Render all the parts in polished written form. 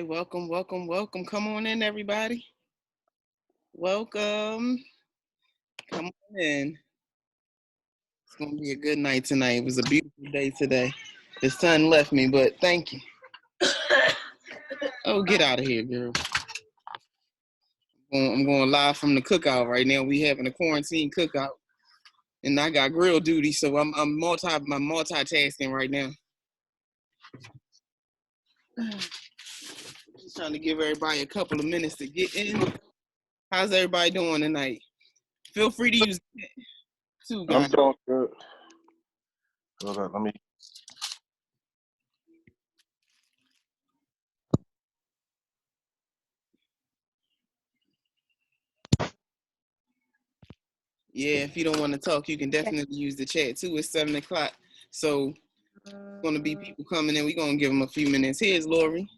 Welcome, welcome, welcome. Come on in, everybody. Welcome. Come on in. It's going to be a good night tonight. It was a beautiful day today. The sun left me, but thank you. Oh, get out of here, girl. I'm going live from the cookout right now. We having a quarantine cookout. And I got grill duty, so I'm multitasking right now. Just trying to give everybody a couple of minutes to get in. How's everybody doing tonight? Feel free to use it too, guys. I'm doing good. Hold on, let me. Yeah, if you don't want to talk, you can definitely use the chat too. It's 7 o'clock, so going to be people coming in. We're going to give them a few minutes. Here's Lori.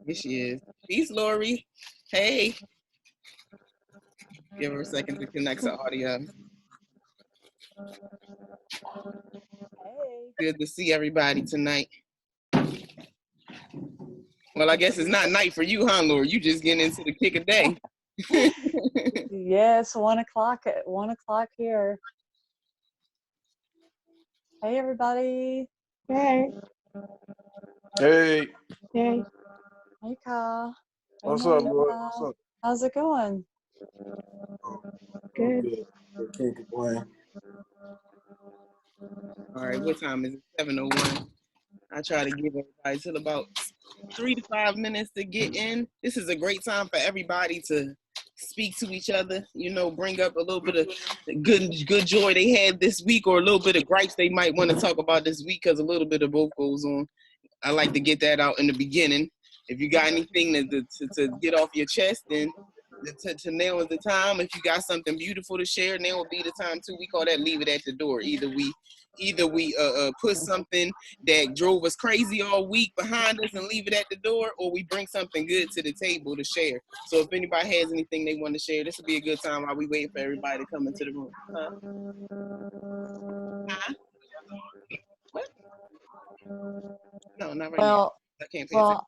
Here she is. Peace, Lori. Hey. Give her a second to connect to audio. Hey. Good to see everybody tonight. Well, I guess it's not night for you, huh, Lori? You just getting into the kick of day. Yes, 1:00 at 1:00 here. Hey, everybody. Hey. Hey. Hey. Hey, Kyle. Hey, What's up, Melissa. boy? What's up? How's it going? Good. Can't complain. All right, what time is it? 7:01. I try to give everybody till about 3 to 5 minutes to get in. This is a great time for everybody to speak to each other, bring up a little bit of good joy they had this week, or a little bit of gripes they might want to talk about this week, because a little bit of both goes on. I like to get that out in the beginning. If you got anything to get off your chest, then now is the time. If you got something beautiful to share, now will be the time too. We call that leave it at the door. Either we put something that drove us crazy all week behind us and leave it at the door, or we bring something good to the table to share. So if anybody has anything they want to share, this will be a good time while we wait for everybody to come into the room. Huh? What? No, not right now. I can't pay attention.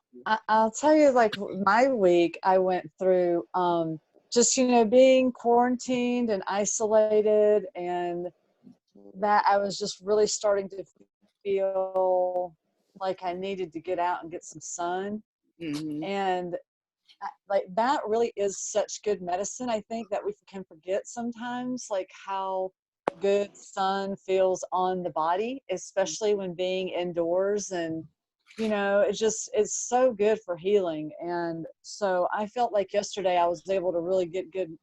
I'll tell you, like, my week I went through just, being quarantined and isolated, and that I was just really starting to feel like I needed to get out and get some sun. Mm-hmm. And like that really is such good medicine. I think that we can forget sometimes, like how good sun feels on the body, especially when being indoors. And it's so good for healing. And so I felt like yesterday I was able to really get good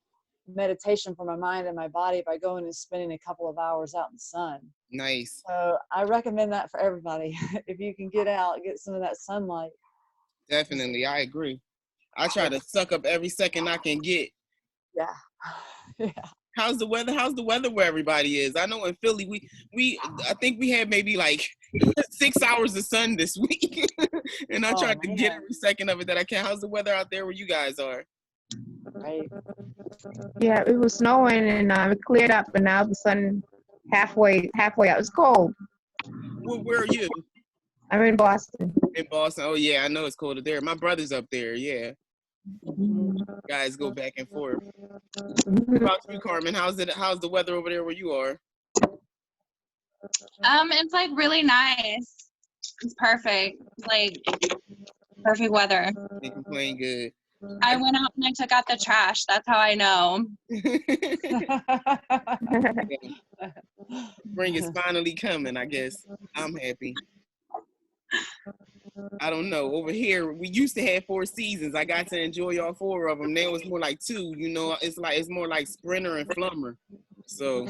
meditation for my mind and my body by going and spending a couple of hours out in the sun. Nice. So I recommend that for everybody. If you can get out, get some of that sunlight. Definitely, I agree. I try to suck up every second I can get. Yeah. Yeah. How's the weather? How's the weather where everybody is? I know in Philly, I think we had maybe like 6 hours of sun this week, and I tried to get every second of it that I can. How's the weather out there where you guys are? Right. Yeah, it was snowing and it cleared up, and now the sun halfway out. It's cold. Where are you? I'm in Boston. In Boston. Oh yeah, I know it's colder there. My brother's up there. Yeah. Guys go back and forth. What about you, Carmen? How's the weather over there where you are? It's like really nice. It's perfect. Like perfect weather. Can't complain. Good. I went out and I took out the trash. That's how I know. Spring is finally coming, I guess. I'm happy. I don't know. Over here, we used to have 4 seasons. I got to enjoy all 4 of them. Now it's more like 2. It's more like Sprinter and Flummer. So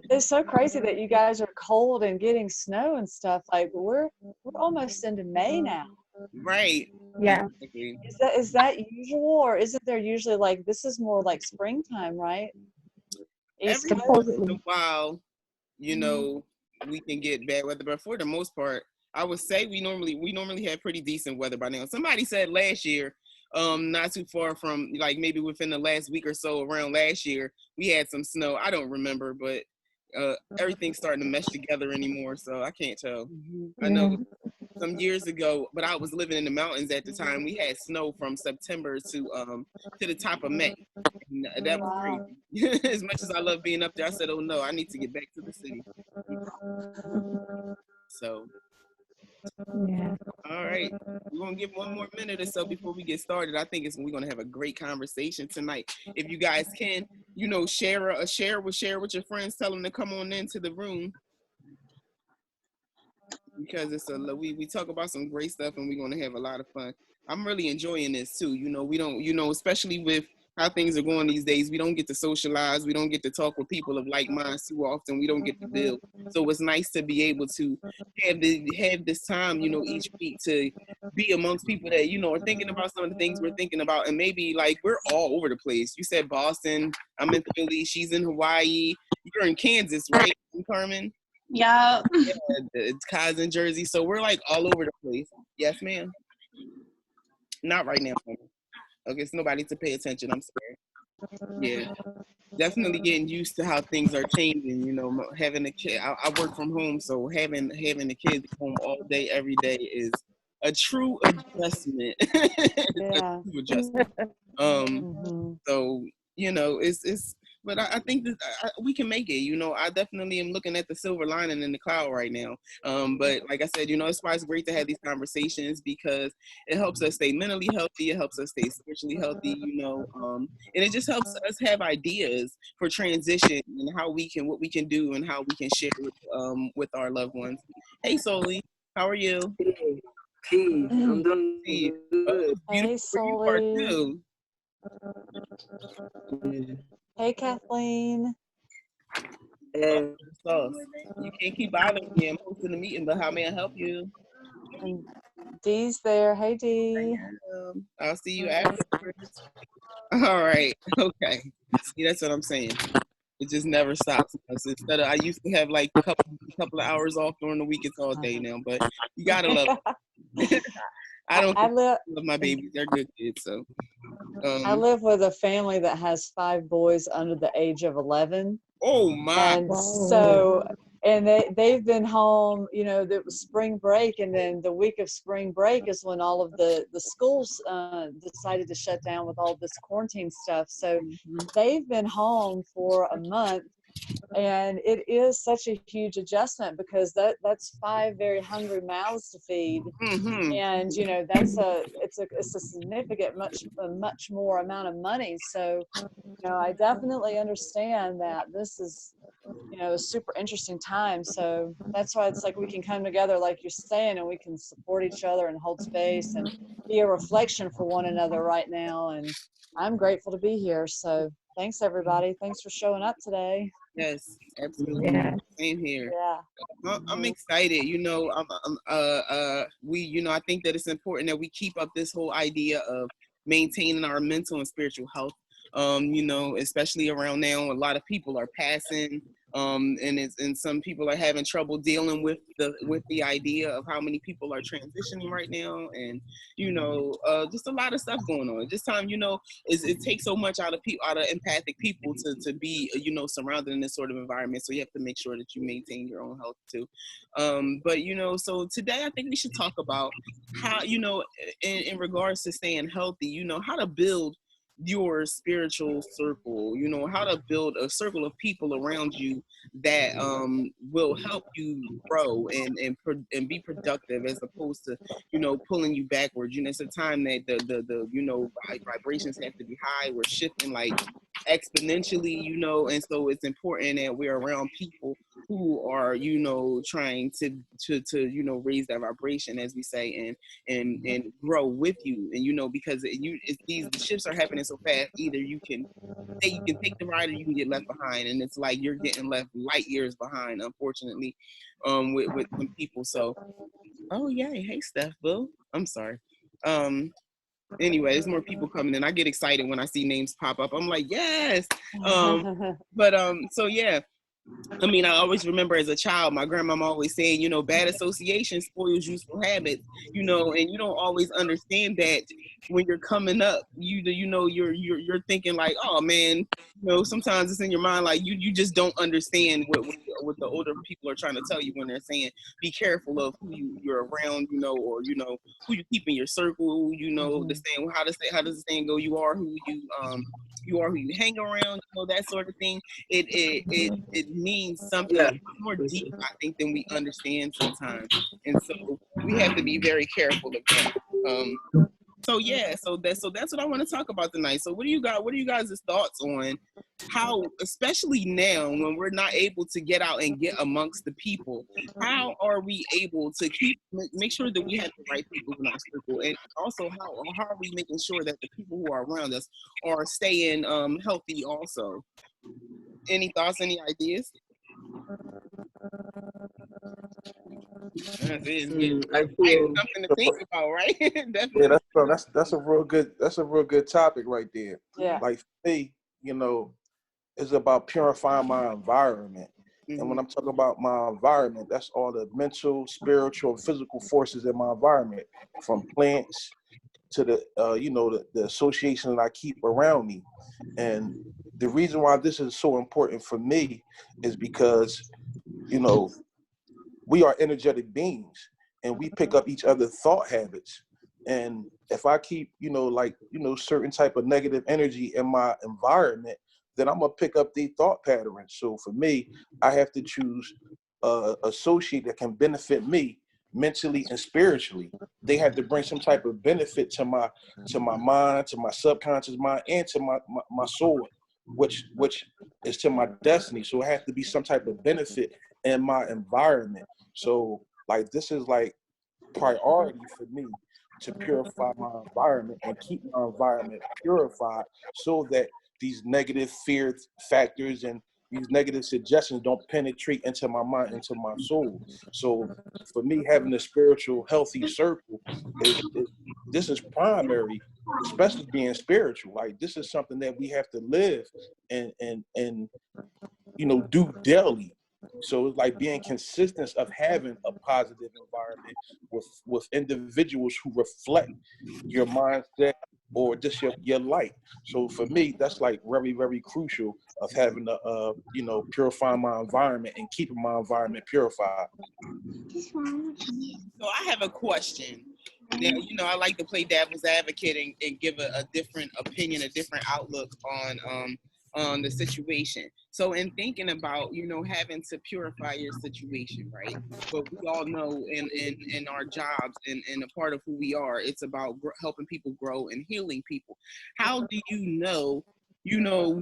it's so crazy that you guys are cold and getting snow and stuff. Like we're almost into May now. Right. Yeah. Is that usual, or isn't there usually like this is more like springtime, right? Every once in a while, we can get bad weather, but for the most part, I would say we normally have pretty decent weather by now. Somebody said last year not too far from, like, maybe within the last week or so around last year, we had some snow. I don't remember, but everything's starting to mesh together anymore, so I can't tell. I know Yeah. some years ago, but I was living in the mountains at the time. We had snow from September to the top of May. And that was Wow. crazy. As much as I love being up there, I said, "Oh no, I need to get back to the city." So, Yeah. all right, we're gonna give one more minute or so before we get started. I think we're gonna have a great conversation tonight. If you guys can, share with your friends. Tell them to come on into the room, because we talk about some great stuff, and we're gonna have a lot of fun. I'm really enjoying this too. We don't, especially with how things are going these days, we don't get to socialize, we don't get to talk with people of like minds too often. We don't get to build. So it's nice to be able to have this time, each week to be amongst people that are thinking about some of the things we're thinking about, and maybe like we're all over the place. You said Boston, I'm in Philly, she's in Hawaii, you're in Kansas, right, Carmen? Yeah. Yeah, it's Kai's in Jersey, so we're like all over the place. Yes, ma'am. Not right now. Okay, it's nobody to pay attention. I'm sorry. Yeah, definitely getting used to how things are changing. Having a kid, I work from home, so having the kids home all day, every day is a true adjustment. It's a Yeah. true adjustment. Hmm. So it's. But I think that we can make it. I definitely am looking at the silver lining in the cloud right now. But like I said, it's why it's great to have these conversations, because it helps us stay mentally healthy. It helps us stay spiritually healthy. And it just helps us have ideas for transition and what we can do and how we can share with our loved ones. Hey, Soli, how are you? Hey, Keith, I'm doing Steve. Oh, good. it's Hey, beautiful where you are Sully. too. Yeah. Hey, Kathleen. Oh, And sauce. You can't keep bothering me. I'm hosting the meeting, but how may I help you? And Dee's there. Hey, Dee. I'll see you afterwards. All right. Okay. See, that's what I'm saying. It just never stops. So instead of, I used to have like couple of hours off during the week. It's all day now, but you gotta love it. I don't I live. love my babies. They're good kids. So, I um, live with a family that has 5 boys under the age of 11. oh my. And Whoa. so, and they've been home, that was spring break. And then the week of spring break is when all of the schools decided to shut down with all this quarantine stuff. So they've been home for a month. And it is such a huge adjustment, because that's 5 very hungry mouths to feed. Mm-hmm. And it's a significant much more amount of money. So I definitely understand that this is a super interesting time. So that's why it's like we can come together, like you're saying, and we can support each other and hold space and be a reflection for one another right now. And I'm grateful to be here. So thanks, everybody. Thanks for showing up today. Yes, absolutely. Yeah. Same here. Yeah. I'm Mhm. excited. I think that it's important that we keep up this whole idea of maintaining our mental and spiritual health. Especially around now, a lot of people are passing, and some people are having trouble dealing with the idea of how many people are transitioning right now, and just a lot of stuff going on. This time, it takes so much out of empathic people to be surrounded in this sort of environment. So you have to make sure that you maintain your own health too. But so today I think we should talk about how in regards to staying healthy, how to build your spiritual circle, how to build a circle of people around you that will help you grow and be productive, as opposed to pulling you backwards. It's a time that the vibrations have to be high. We're shifting like exponentially, and so it's important that we're around people who are trying to raise that vibration, as we say, and grow with you. And because these shifts are happening so fast, either you can take the ride or you can get left behind, and it's like you're getting left light years behind, unfortunately, with some people. So oh yay, hey Steph Boo, I'm sorry. Anyway, there's more people coming in. I get excited when I see names pop up. I'm like, yes. But so yeah, I mean, I always remember as a child, my grandmama always saying, you know, bad association spoils useful habits, you know, and you don't always understand that when you're coming up. You know, you're thinking like, oh man, you know, sometimes it's in your mind like you just don't understand what the older people are trying to tell you when they're saying be careful of who you're around, you know, or you know who you keep in your circle, you know, the saying how does the saying go? You are who you hang around, you know, that sort of thing. It means something a Yeah. lot more deep, I think, than we understand sometimes, and so we have to be very careful of that. So yeah, so that's what I want to talk about tonight. So what do you got? What are you guys' thoughts on how, especially now when we're not able to get out and get amongst the people, how are we able to make sure that we have the right people in our circle, and also how are we making sure that the people who are around us are staying healthy also? Any thoughts? Any ideas? It's getting I feel something to think about, right? Yeah, Definitely. that's a real good topic right there. Yeah. Like for me, you know, it's about purifying my environment. And Mm-hmm. when I'm talking about my environment, that's all the mental, spiritual, and physical forces in my environment, from plants to the association that I keep around me. And the reason why this is so important for me is because, you know, we are energetic beings and we pick up each other's thought habits. And if I keep, certain type of negative energy in my environment, then I'm gonna pick up the thought patterns. So for me, I have to choose associate that can benefit me mentally and spiritually. They have to bring some type of benefit to my mind, to my subconscious mind, and to my soul, which is to my destiny. So it has to be some type of benefit in my environment. So like this is like priority for me to purify my environment and keep my environment purified so that these negative fear factors and these negative suggestions don't penetrate into my mind, into my soul. So for me, having a spiritual, healthy circle is this is primary, especially being spiritual. Like this is something that we have to live and do daily. So it's like being consistent of having a positive environment with individuals who reflect your mindset or just your light. So for me, that's like very, very crucial of having purifying my environment and keeping my environment purified. So I have a question. Now, you know, I like to play devil's advocate and give a different opinion, a different outlook on the situation. So in thinking about, you know, having to purify your situation, right? But we all know in our jobs and a part of who we are, it's about helping people grow and healing people. How do you know,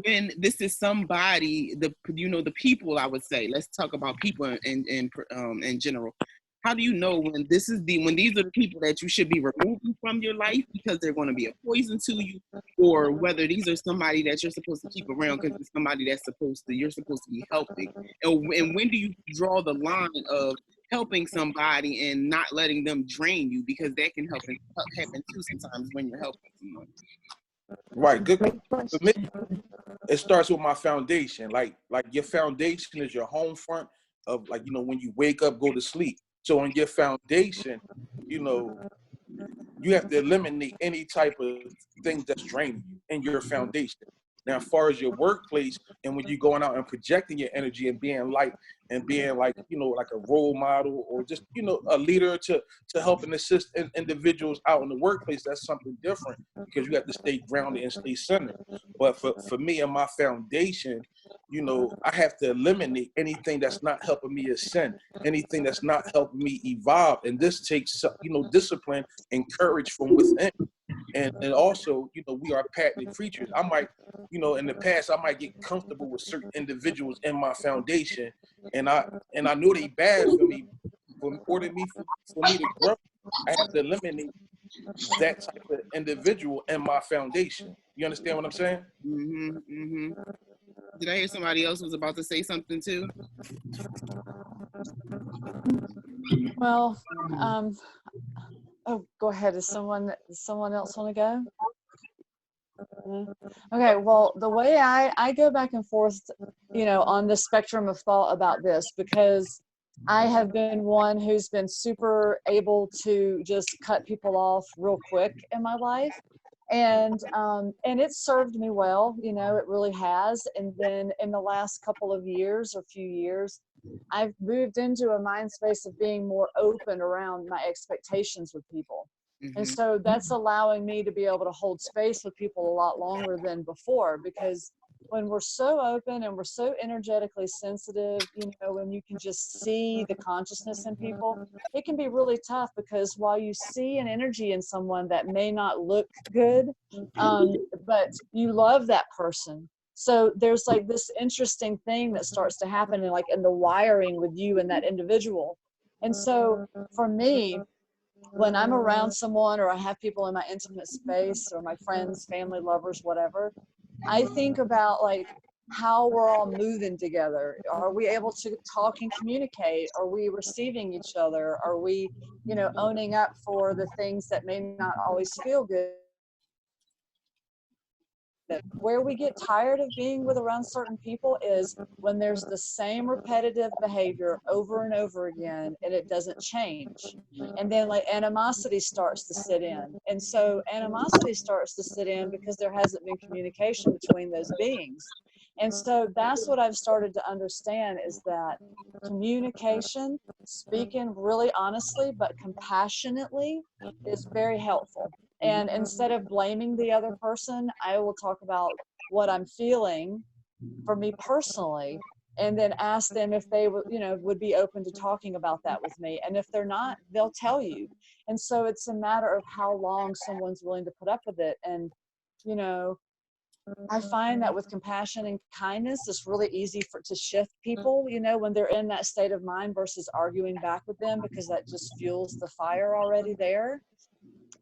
when this is somebody, the people, I would say, let's talk about people in general. How do you know when when these are the people that you should be removing from your life because they're going to be a poison to you, or whether these are somebody that you're supposed to keep around because it's somebody you're supposed to be helping? And when do you draw the line of helping somebody and not letting them drain you, because that can happen too sometimes when you're helping someone. Right. Good. Great For me, question. it starts with my foundation. Like your foundation is your home front of when you wake up, go to sleep. So on your foundation, you know, you have to eliminate any type of things that's draining you in your foundation. Now, as far as your workplace and when you're going out and projecting your energy and being light and being like a role model or just, a leader to help and assist individuals out in the workplace, that's something different because you have to stay grounded and stay centered. But for me and my foundation, I have to eliminate anything that's not helping me ascend, anything that's not helping me evolve. And this takes, discipline and courage from within. And also, we are patented creatures. I might, in the past, I might get comfortable with certain individuals in my foundation, and I know they bad for me. For order me for me to grow, I have to eliminate that type of individual in my foundation. You understand what I'm saying? Mm-hmm. Mm-hmm. Did I hear somebody else was about to say something too? Well, oh, go ahead. Does someone else want to go? Okay, well, the way I go back and forth, on the spectrum of thought about this, because I have been one who's been super able to just cut people off real quick in my life. And it served me well, it really has. And then in the last couple of years or few years, I've moved into a mind space of being more open around my expectations with people. And so that's allowing me to be able to hold space with people a lot longer than before, because when we're so open and we're so energetically sensitive, when you can just see the consciousness in people, it can be really tough, because while you see an energy in someone that may not look good, but you love that person. So there's like this interesting thing that starts to happen in the wiring with you and that individual. And so for me, when I'm around someone, or I have people in my intimate space, or my friends, family, lovers, whatever, I think about how we're all moving together. Are we able to talk and communicate? Are we receiving each other? Are we, owning up for the things that may not always feel good? Where we get tired of being with around certain people is when there's the same repetitive behavior over and over again and it doesn't change. And then animosity starts to sit in. And so animosity starts to sit in because there hasn't been communication between those beings. And so that's what I've started to understand, is that communication, speaking really honestly but compassionately, is very helpful. And instead of blaming the other person, I will talk about what I'm feeling for me personally, and then ask them if they would be open to talking about that with me. And if they're not, they'll tell you. And so it's a matter of how long someone's willing to put up with it. And, I find that with compassion and kindness, it's really easy to shift people, when they're in that state of mind, versus arguing back with them, because that just fuels the fire already there.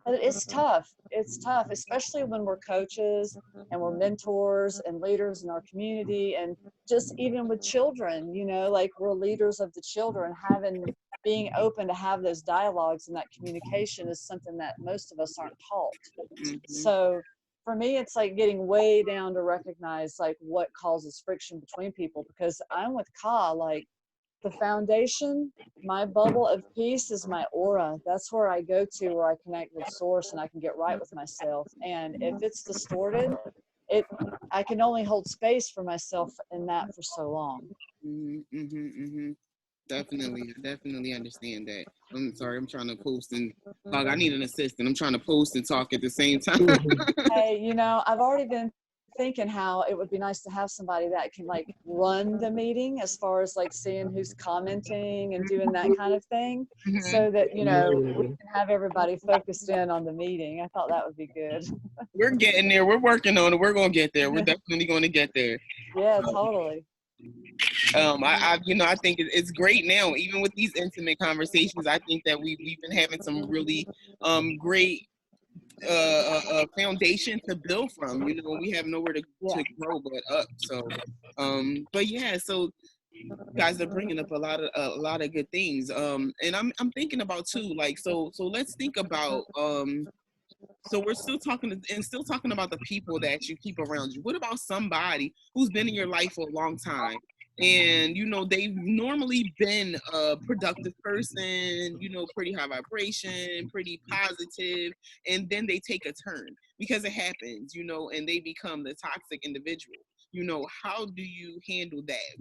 But it's tough. It's tough, especially when we're coaches and we're mentors and leaders in our community, and just even with children, we're leaders of the children. Being open to have those dialogues and that communication is something that most of us aren't taught. So for me, it's getting way down to recognize what causes friction between people, because I'm with Ka, the foundation, my bubble of peace is my aura. That's where I go to, where I connect with source and I can get right with myself. And if it's distorted, I can only hold space for myself in that for so long. Definitely understand that. I'm sorry, I'm trying to post and talk. I need an assistant. I'm trying to post and talk at the same time. Hey, I've already been thinking how it would be nice to have somebody that can run the meeting, as far as seeing who's commenting and doing that kind of thing, so that we can have everybody focused in on the meeting. I thought that would be good. We're getting there. We're working on it. We're gonna get there. We're definitely going to get there. Yeah, totally. I think it's great now, even with these intimate conversations. I think that we've been having some really great foundation to build from. We have nowhere to grow but up. So but yeah, so you guys are bringing up a lot of good things. And I'm thinking about too, so let's think about so we're still talking about the people that you keep around you. What about somebody who's been in your life for a long time, and they've normally been a productive person, pretty high vibration, pretty positive, and then they take a turn, because it happens, and they become the toxic individual. How do you handle that?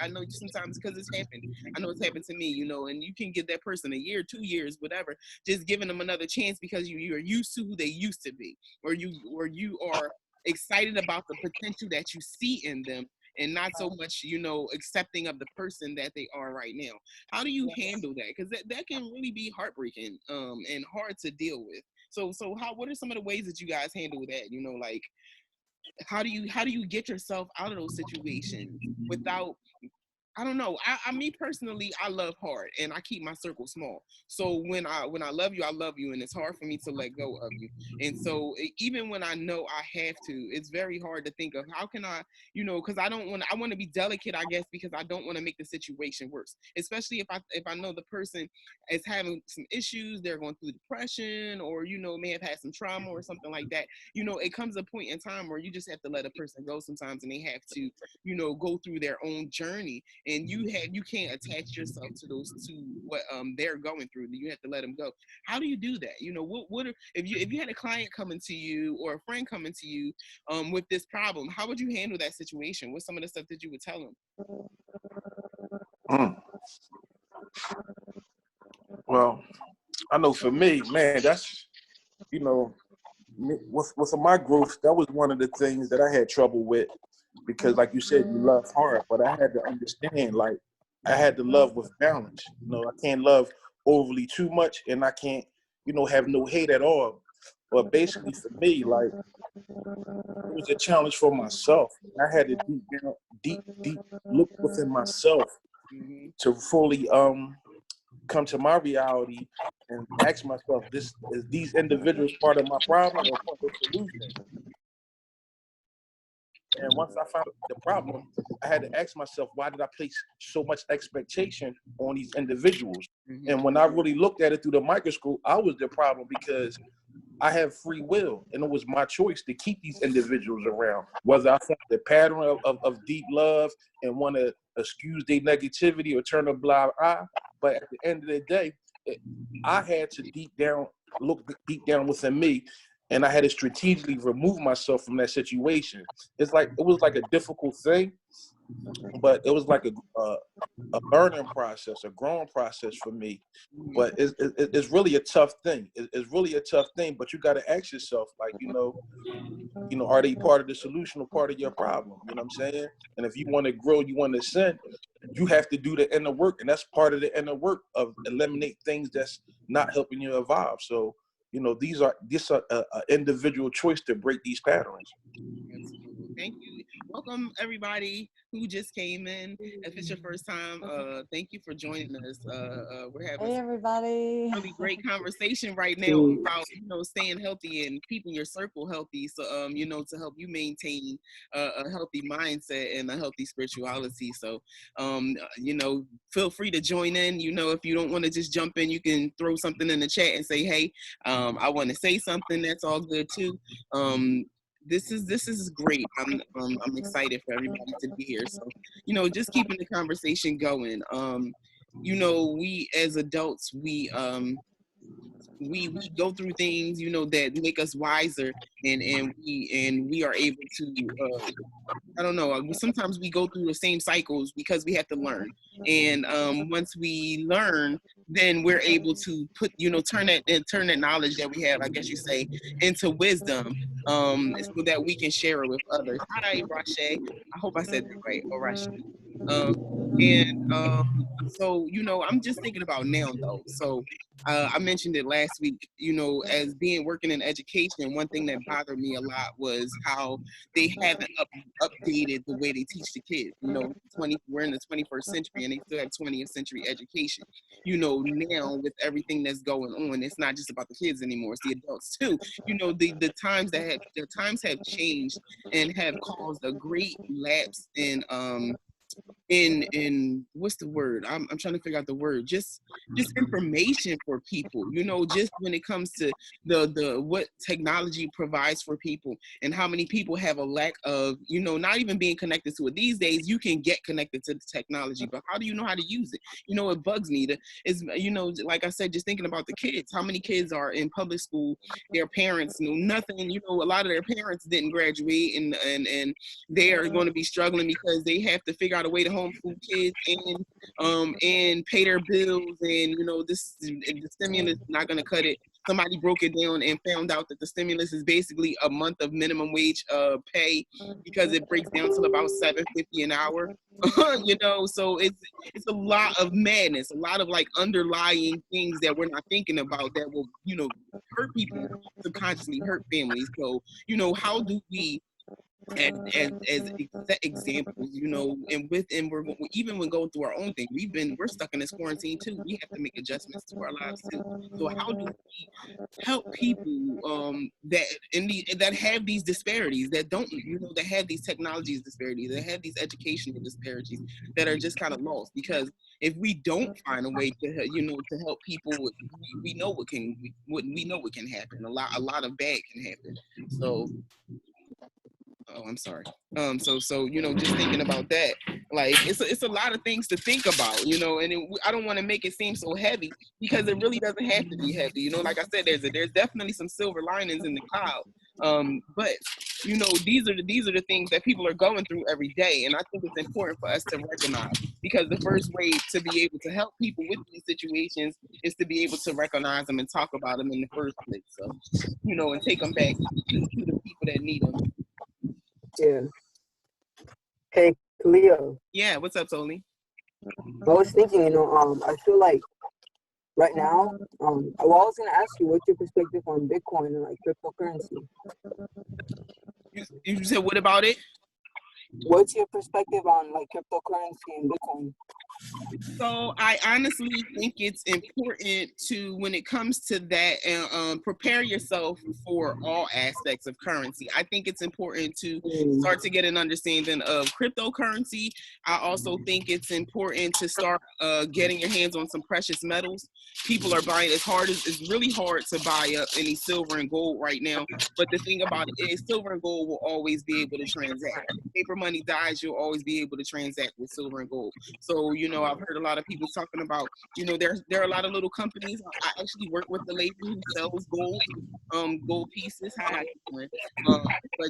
I know sometimes, because it's happened. I know it's happened to me, and you can give that person a year, 2 years, whatever, just giving them another chance, because you're used to who they used to be, or you are excited about the potential that you see in them, and not so much, accepting of the person that they are right now. How do you handle that? Because that can really be heartbreaking, and hard to deal with. So what are some of the ways that you guys handle that? How do you get yourself out of those situations without, I don't know. Me personally, I love hard, and I keep my circle small. So when I love you, and it's hard for me to let go of you. And so even when I know I have to, it's very hard to think of how can I, because I want to be delicate, I guess, because I don't want to make the situation worse. Especially if I know the person is having some issues, they're going through depression, or may have had some trauma or something like that. It comes a point in time where you just have to let a person go sometimes, and they have to, go through their own journey, and you can't attach yourself to what they're going through. You have to let them go. How do you do that? If you had a client coming to you or a friend coming to you with this problem, how would you handle that situation? What's some of the stuff that you would tell them? Well, I know for me, man, that's, with my growth, that was one of the things that I had trouble with, because like you said, you love hard, but I had to understand, like, I had to love with balance. I can't love overly too much, and I can't, have no hate at all. But basically for me, like, it was a challenge for myself. I had to deep look within myself to fully come to my reality and ask myself, this is these individuals part of my problem or part of the solution? And once I found the problem, I had to ask myself, why did I place so much expectation on these individuals? And when I really looked at it through the microscope, I was the problem, because I have free will, and it was my choice to keep these individuals around, whether I felt the pattern of deep love and want to excuse their negativity or turn a blind eye. But at the end of the day, I had to look deep down within me, and I had to strategically remove myself from that situation. It was like a difficult thing, but it was like a learning process, a growing process for me. But it's really a tough thing. It's really a tough thing, but you got to ask yourself, like, are they part of the solution or part of your problem? You know what I'm saying? And if you want to grow, you want to ascend, you have to do the inner work, and that's part of the inner work of eliminate things that's not helping you evolve. So, this are a individual choice to break these patterns. Thank you. Welcome everybody who just came in. If it's your first time, thank you for joining us. We're having everybody. Really great conversation right now about staying healthy and keeping your circle healthy. So to help you maintain a healthy mindset and a healthy spirituality. So feel free to join in. If you don't want to just jump in, you can throw something in the chat and say, hey, I want to say something. That's all good too. This is great. I'm excited for everybody to be here. So, just keeping the conversation going. We as adults, we go through things, that make us wiser, and we are able to I don't know. Sometimes we go through the same cycles because we have to learn. And once we learn, then we're able to turn that knowledge that we have, I guess you say, into wisdom, so that we can share it with others. Hi, Rashe. I hope I said that right. Or Rashe. So, I'm just thinking about now, though. So I mentioned it last week, as working in education, one thing that bothered me a lot was how they haven't updated the way they teach the kids. We're in the 21st century, and they still have 20th century education. Now with everything that's going on, it's not just about the kids anymore; it's the adults too. The times have changed and have caused a great lapse in what's the word? I'm trying to figure out the word. Just information for people, just when it comes to the what technology provides for people, and how many people have a lack of, not even being connected to it. These days you can get connected to the technology, but how do you know how to use it? It bugs me. Like I said, just thinking about the kids, how many kids are in public school, their parents know nothing. A lot of their parents didn't graduate, and they are going to be struggling because they have to figure out a way to homeschool kids and pay their bills, and the stimulus is not going to cut it. Somebody broke it down and found out that the stimulus is basically a month of minimum wage pay, because it breaks down to about $7.50 an hour. So it's a lot of madness, a lot of like underlying things that we're not thinking about that will hurt people, subconsciously hurt families. So how do we as examples, you know, and we're even when going through our own thing, we're stuck in this quarantine too. We have to make adjustments to our lives too. So how do we help people that have these disparities, that don't, you know, that have these technologies disparities, that have these educational disparities, that are just kind of lost? Because if we don't find a way to, you know, to help people, we know we know what can happen. A lot of bad can happen. So oh, I'm sorry. So you know, just thinking about that, like it's a lot of things to think about, you know, and I don't want to make it seem so heavy, because it really doesn't have to be heavy, you know. Like I said, there's definitely some silver linings in the cloud, but you know, these are the things that people are going through every day, and I think it's important for us to recognize, because the first way to be able to help people with these situations is to be able to recognize them and talk about them in the first place. So, you know, and take them back to the people that need them. Yeah. Hey, Leo. Yeah, what's up, Tony? I was thinking, I feel like right now, well, I was gonna ask you what's your perspective on Bitcoin and like cryptocurrency. You said what about it? What's your perspective on like cryptocurrency and Bitcoin? So I honestly think it's important to, when it comes to that, prepare yourself for all aspects of currency. I think it's important to start to get an understanding of cryptocurrency. I also think it's important to start getting your hands on some precious metals. People are buying, it's really hard to buy up any silver and gold right now. But the thing about it is, silver and gold will always be able to transact. If paper money dies, you'll always be able to transact with silver and gold. So, you know, I've heard a lot of people talking about, you know, there are a lot of little companies. I actually work with the lady who sells gold pieces. Hi, but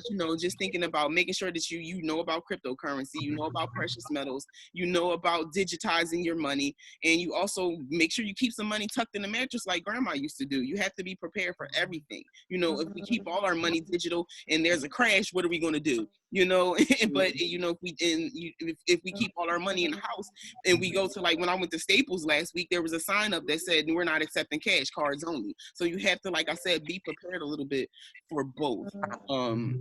you know, just thinking about making sure that you know about cryptocurrency, you know about precious metals, you know about digitizing your money, and you also make sure you keep some money tucked in the mattress like grandma used to do. You have to be prepared for everything. You know, if we keep all our money digital and there's a crash, what are we going to do? You know, but you know, if we keep all our money in the house, and we go to, like, when I went to Staples last week, there was a sign up that said we're not accepting cash, cards only. So you have to, like I said, be prepared a little bit for both.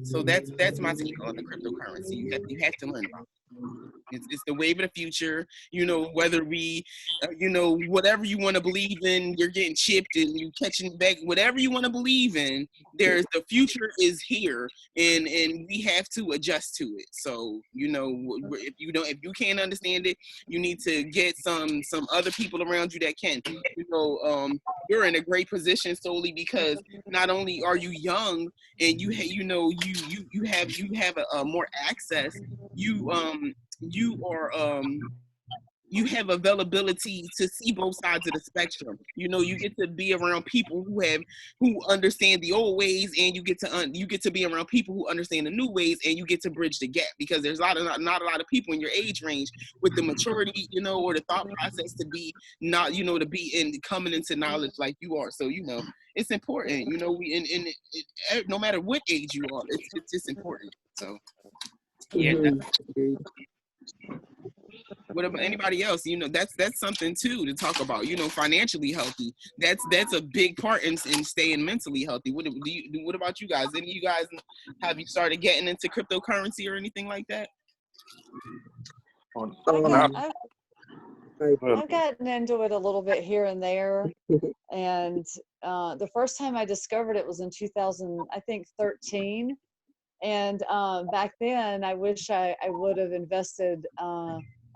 So that's my take on the cryptocurrency. You have to learn about it. It's the wave of the future. You know, whether we, you know, whatever you want to believe in, you're getting chipped and you catching back. Whatever you want to believe in, the future is here, and we have to adjust to it. So, you know, if you can't understand it, you need to get some other people around you that can. You know, you're in a great position solely because not only are you young and you have a more access, you have availability to see both sides of the spectrum. You know, you get to be around people who understand the old ways, and you get to be around people who understand the new ways, and you get to bridge the gap, because there's not a lot of people in your age range with the maturity, you know, or the thought process to be not, you know, to be coming into knowledge like you are. So, you know, it's important, you know, no matter what age you are, it's just important. So yeah. What about anybody else? You know, that's something too to talk about. You know, financially healthy. That's a big part in staying mentally healthy. What about you guys? Any of you guys, have you started getting into cryptocurrency or anything like that? I've gotten into it a little bit here and there, and the first time I discovered it was in 2013, and back then I wish I would have invested,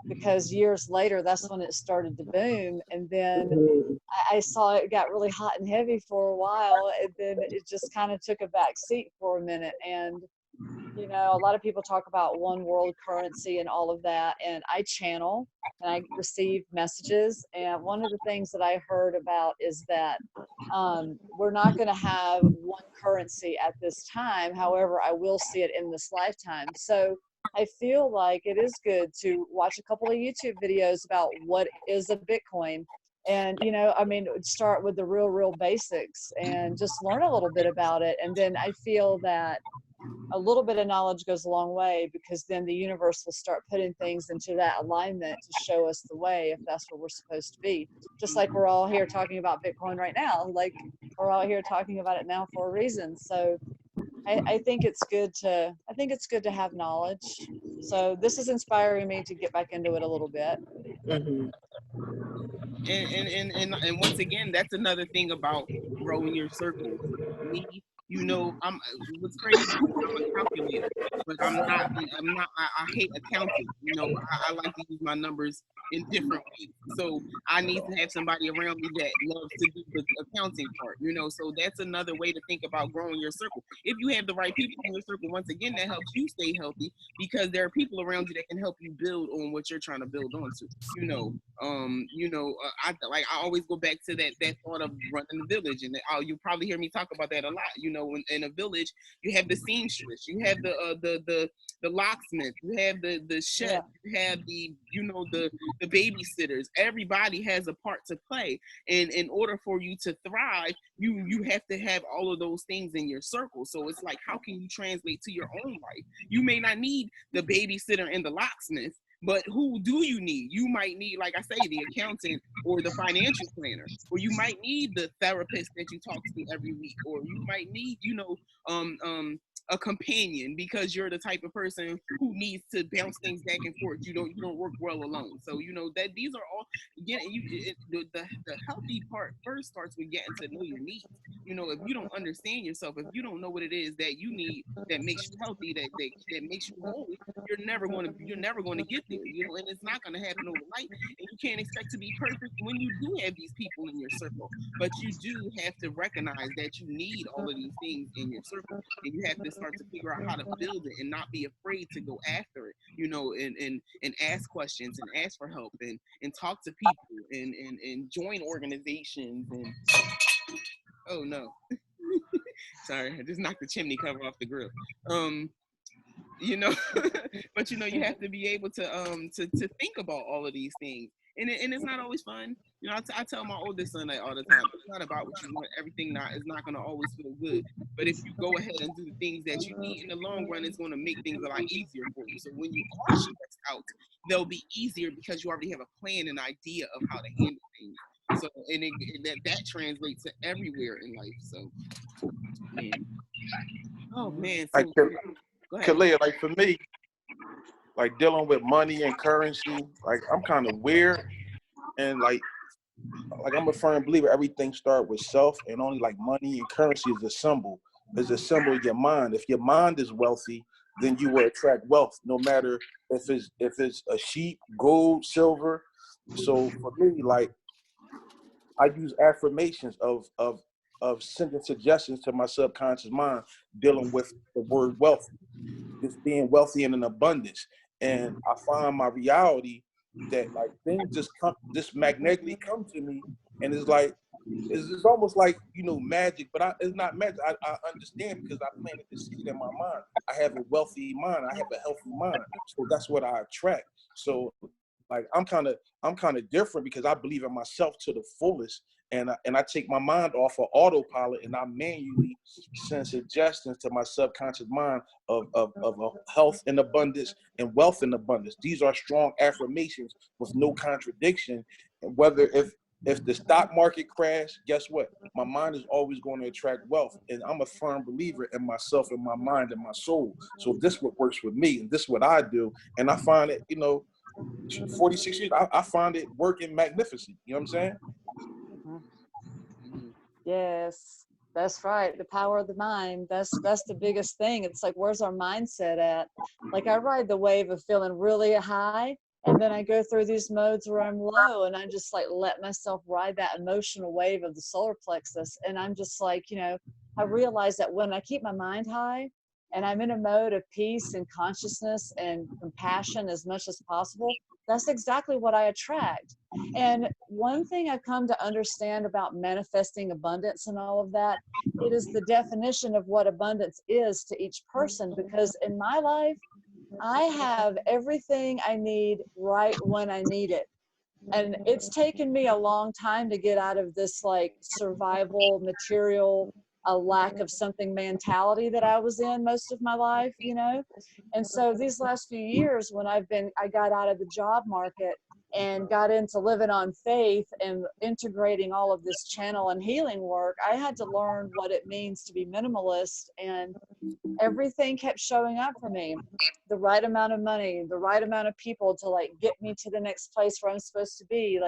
because years later that's when it started to boom, and then I saw it got really hot and heavy for a while, and then it just kind of took a back seat for a minute. And you know, a lot of people talk about one world currency and all of that, and I channel and I receive messages, and one of the things that I heard about is that we're not going to have one currency at this time. However, I will see it in this lifetime. So I feel like it is good to watch a couple of YouTube videos about what is a Bitcoin. And, you know, I mean, start with the real basics and just learn a little bit about it. And then I feel that a little bit of knowledge goes a long way, because then the universe will start putting things into that alignment to show us the way, if that's where we're supposed to be. Just like we're all here talking about Bitcoin right now, like we're all here talking about it now for a reason. So I think it's good to have knowledge. So this is inspiring me to get back into it a little bit. Mm-hmm. And once again, that's another thing about growing your circle. Me, I'm what's crazy is I'm a calculator, but I hate accounting. I like to use my numbers in different ways. So I need to have somebody around me that loves to do the accounting part. So that's another way to think about growing your circle. If you have the right people in your circle, once again, that helps you stay healthy because there are people around you that can help you build on what you're trying to build onto. I always go back to that thought of running the village, and you probably hear me talk about that a lot. In a village, you have the seamstress, you have the locksmith, you have the chef, Yeah. you have the babysitters. Everybody has a part to play, and in order for you to thrive, you have to have all of those things in your circle. So it's like, how can you translate to your own life? You may not need the babysitter and the locksmith, but who do you need? You might need, like I say, the accountant or the financial planner, or you might need the therapist that you talk to every week, or you might need, a companion because you're the type of person who needs to bounce things back and forth. You don't work well alone. So that these are all the healthy part first starts with getting to know your needs. If you don't understand yourself, if you don't know what it is that you need that makes you healthy, that makes you whole, you're never going to get there, and it's not going to happen overnight, and you can't expect to be perfect when you do have these people in your circle. But you do have to recognize that you need all of these things in your circle, and you have to start to figure out how to build it and not be afraid to go after it, and ask questions and ask for help and talk to people and join organizations. And oh no, sorry, I just knocked the chimney cover off the grill. But you have to be able to think about all of these things, and it's not always fun. I tell my oldest son that all the time. It's not about what you want. Everything is not going to always feel good, but if you go ahead and do the things that you need in the long run, it's going to make things a lot easier for you. So when you are stressed out, they'll be easier because you already have a plan and idea of how to handle things. So that translates to everywhere in life. So man, oh man. Like, So go ahead. Kalia, like for me, like dealing with money and currency, like I'm kind of weird, and like I'm a firm believer everything starts with self, and only like money and currency is a symbol. Is a symbol of your mind. If your mind is wealthy, then you will attract wealth, no matter if it's a sheep, gold, silver. So for me, like I use affirmations of sending suggestions to my subconscious mind, dealing with the word wealth, just being wealthy and in abundance. And I find my reality that like things just magnetically come to me, and it's almost like magic, but it's not magic. I understand because I planted the seed in my mind. I have a wealthy mind. I have a healthy mind, so that's what I attract. So like I'm kind of different because I believe in myself to the fullest, and I take my mind off of autopilot, and I manually send suggestions to my subconscious mind of health and abundance and wealth and abundance. These are strong affirmations with no contradiction. And whether if the stock market crash, guess what? My mind is always going to attract wealth, and I'm a firm believer in myself and my mind and my soul. So this what works with me, and this is what I do, and I find it, 46 years, I find it working magnificent. You know what I'm saying? Yes, that's right. The power of the mind. That's the biggest thing. It's like, where's our mindset at? Like I ride the wave of feeling really high, and then I go through these modes where I'm low, and I just like let myself ride that emotional wave of the solar plexus. And I'm just like, I realize that when I keep my mind high and I'm in a mode of peace and consciousness and compassion as much as possible, that's exactly what I attract. And one thing I've come to understand about manifesting abundance and all of that, it is the definition of what abundance is to each person. Because in my life, I have everything I need right when I need it. And it's taken me a long time to get out of this like survival, material, a lack of something mentality that I was in most of my life, And so these last few years when I got out of the job market, and got into living on faith and integrating all of this channel and healing work, I had to learn what it means to be minimalist, and everything kept showing up for me. The right amount of money, the right amount of people to like get me to the next place where I'm supposed to be.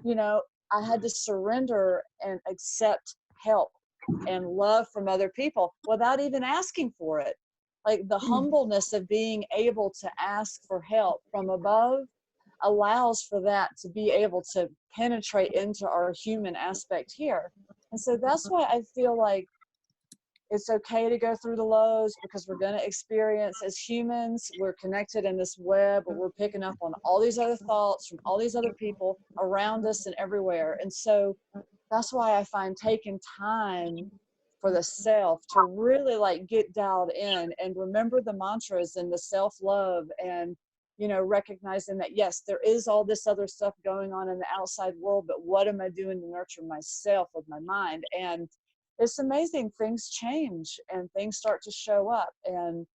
You know, I had to surrender and accept help and love from other people without even asking for it. Like the humbleness of being able to ask for help from above allows for that to be able to penetrate into our human aspect here. And so that's why I feel like it's okay to go through the lows, because we're going to experience, as humans, we're connected in this web, but we're picking up on all these other thoughts from all these other people around us and everywhere. And so that's why I find taking time for the self to really like get dialed in and remember the mantras and the self-love, and you know, recognizing that yes, there is all this other stuff going on in the outside world, but what am I doing to nurture myself with my mind? And it's amazing, things change and things start to show up. And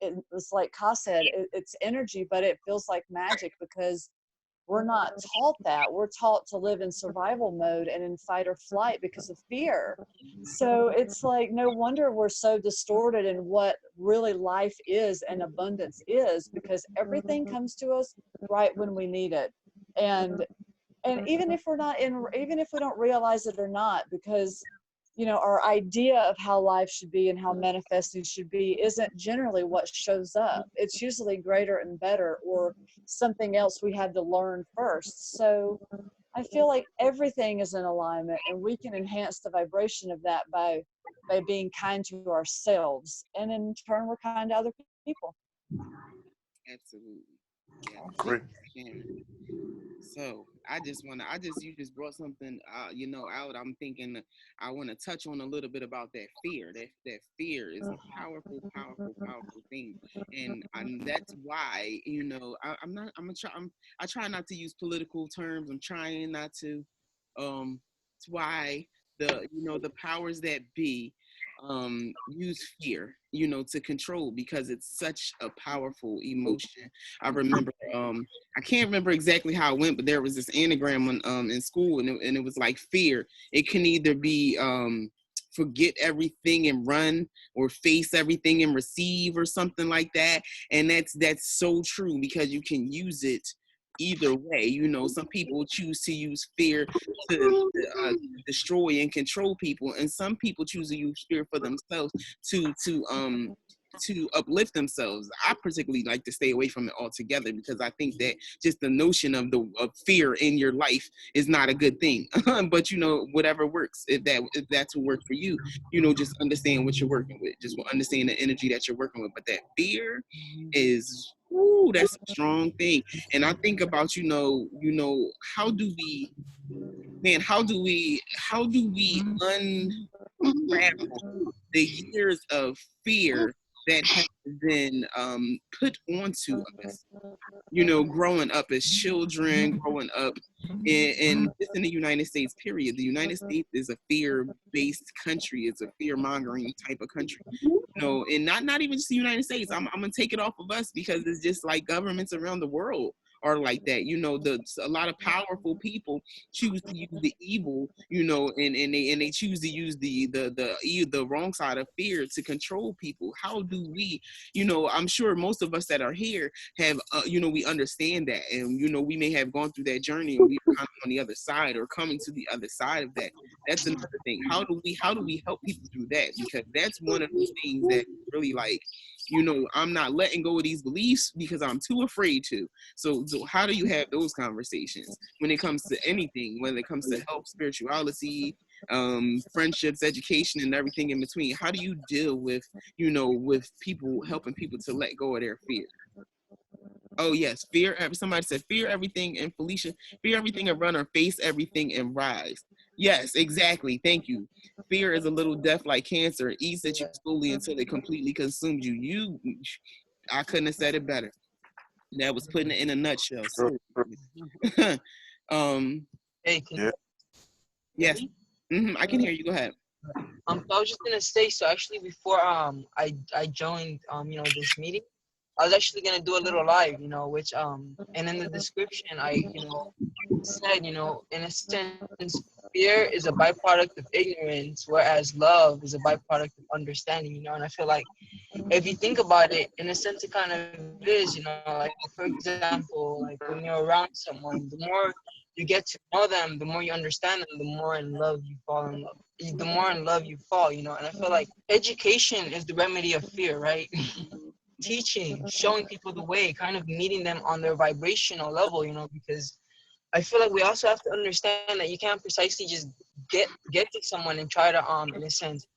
it's like Ka said, it's energy, but it feels like magic because we're not taught that. We're taught to live in survival mode and in fight or flight because of fear. So it's like, no wonder we're so distorted in what really life is and abundance is, because everything comes to us right when we need it. And even if we're not in, even if we don't realize it or not, because you know, our idea of how life should be and how manifesting should be isn't generally what shows up. It's usually greater and better, or something else we had to learn first. So I feel like everything is in alignment, and we can enhance the vibration of that by being kind to ourselves, and in turn we're kind to other people. Absolutely. Yeah. Great. So you just brought something, you know, out. I'm thinking I want to touch on a little bit about that fear. That fear is a powerful, powerful, powerful thing, and that's why, you know, I try not to use political terms. I'm trying not to. It's why the powers that be use fear, you know, to control, because it's such a powerful emotion. I remember I can't remember exactly how it went, but there was this anagram in school, and it was like fear. It can either be forget everything and run, or face everything and receive, or something like that. And that's so true, because you can use it either way. You know, some people choose to use fear to destroy and control people, and some people choose to use fear for themselves to uplift themselves. I particularly like to stay away from it altogether, because I think that just the notion of fear in your life is not a good thing. But you know, whatever works, if that's what works for you, you know, just understand what you're working with. Just understand the energy that you're working with. But that fear is, ooh, that's a strong thing. And I think about, you know, how do we, man, how do we unravel the years of fear that have been put onto us, you know, growing up as children, growing up in just in the United States, period. The United States is a fear-based country. It's a fear-mongering type of country. You know, and not even just the United States. I'm gonna take it off of us, because it's just like governments around the world are like that. You know, a lot of powerful people choose to use the evil, you know, and they choose to use the wrong side of fear to control people. How do we, you know, I'm sure most of us that are here have, you know, we understand that, and you know, we may have gone through that journey, and we are kind of on the other side, or coming to the other side of that. That's another thing. How do we help people through that? Because that's one of those things that really, like, you know, I'm not letting go of these beliefs because I'm too afraid to. So how do you have those conversations when it comes to anything, when it comes to health, spirituality, friendships, education, and everything in between? How do you deal with, you know, with people, helping people to let go of their fear? Oh yes, fear. Somebody said fear everything, and Felicia, fear everything and run, or face everything and rise. Yes, exactly. Thank you. Fear is a little death like cancer. It eats at you slowly until it completely consumes you. I couldn't have said it better. That was putting it in a nutshell. So, Hey, Yeah. yes, I can hear you. Go ahead. so I was just gonna say, so actually before I joined you know, this meeting, I was actually gonna do a little live, which and in the description I, said, in a sense, fear is a byproduct of ignorance, whereas love is a byproduct of understanding, and I feel like if you think about it, in a sense, it kind of is, like, for example, like when you're around someone, the more you get to know them, the more you understand them, the more in love you fall in love. The more in love you fall, and I feel like education is the remedy of fear, right? Teaching, showing people the way, kind of meeting them on their vibrational level, because I feel like we also have to understand that you can't precisely just get to someone and try to in a sense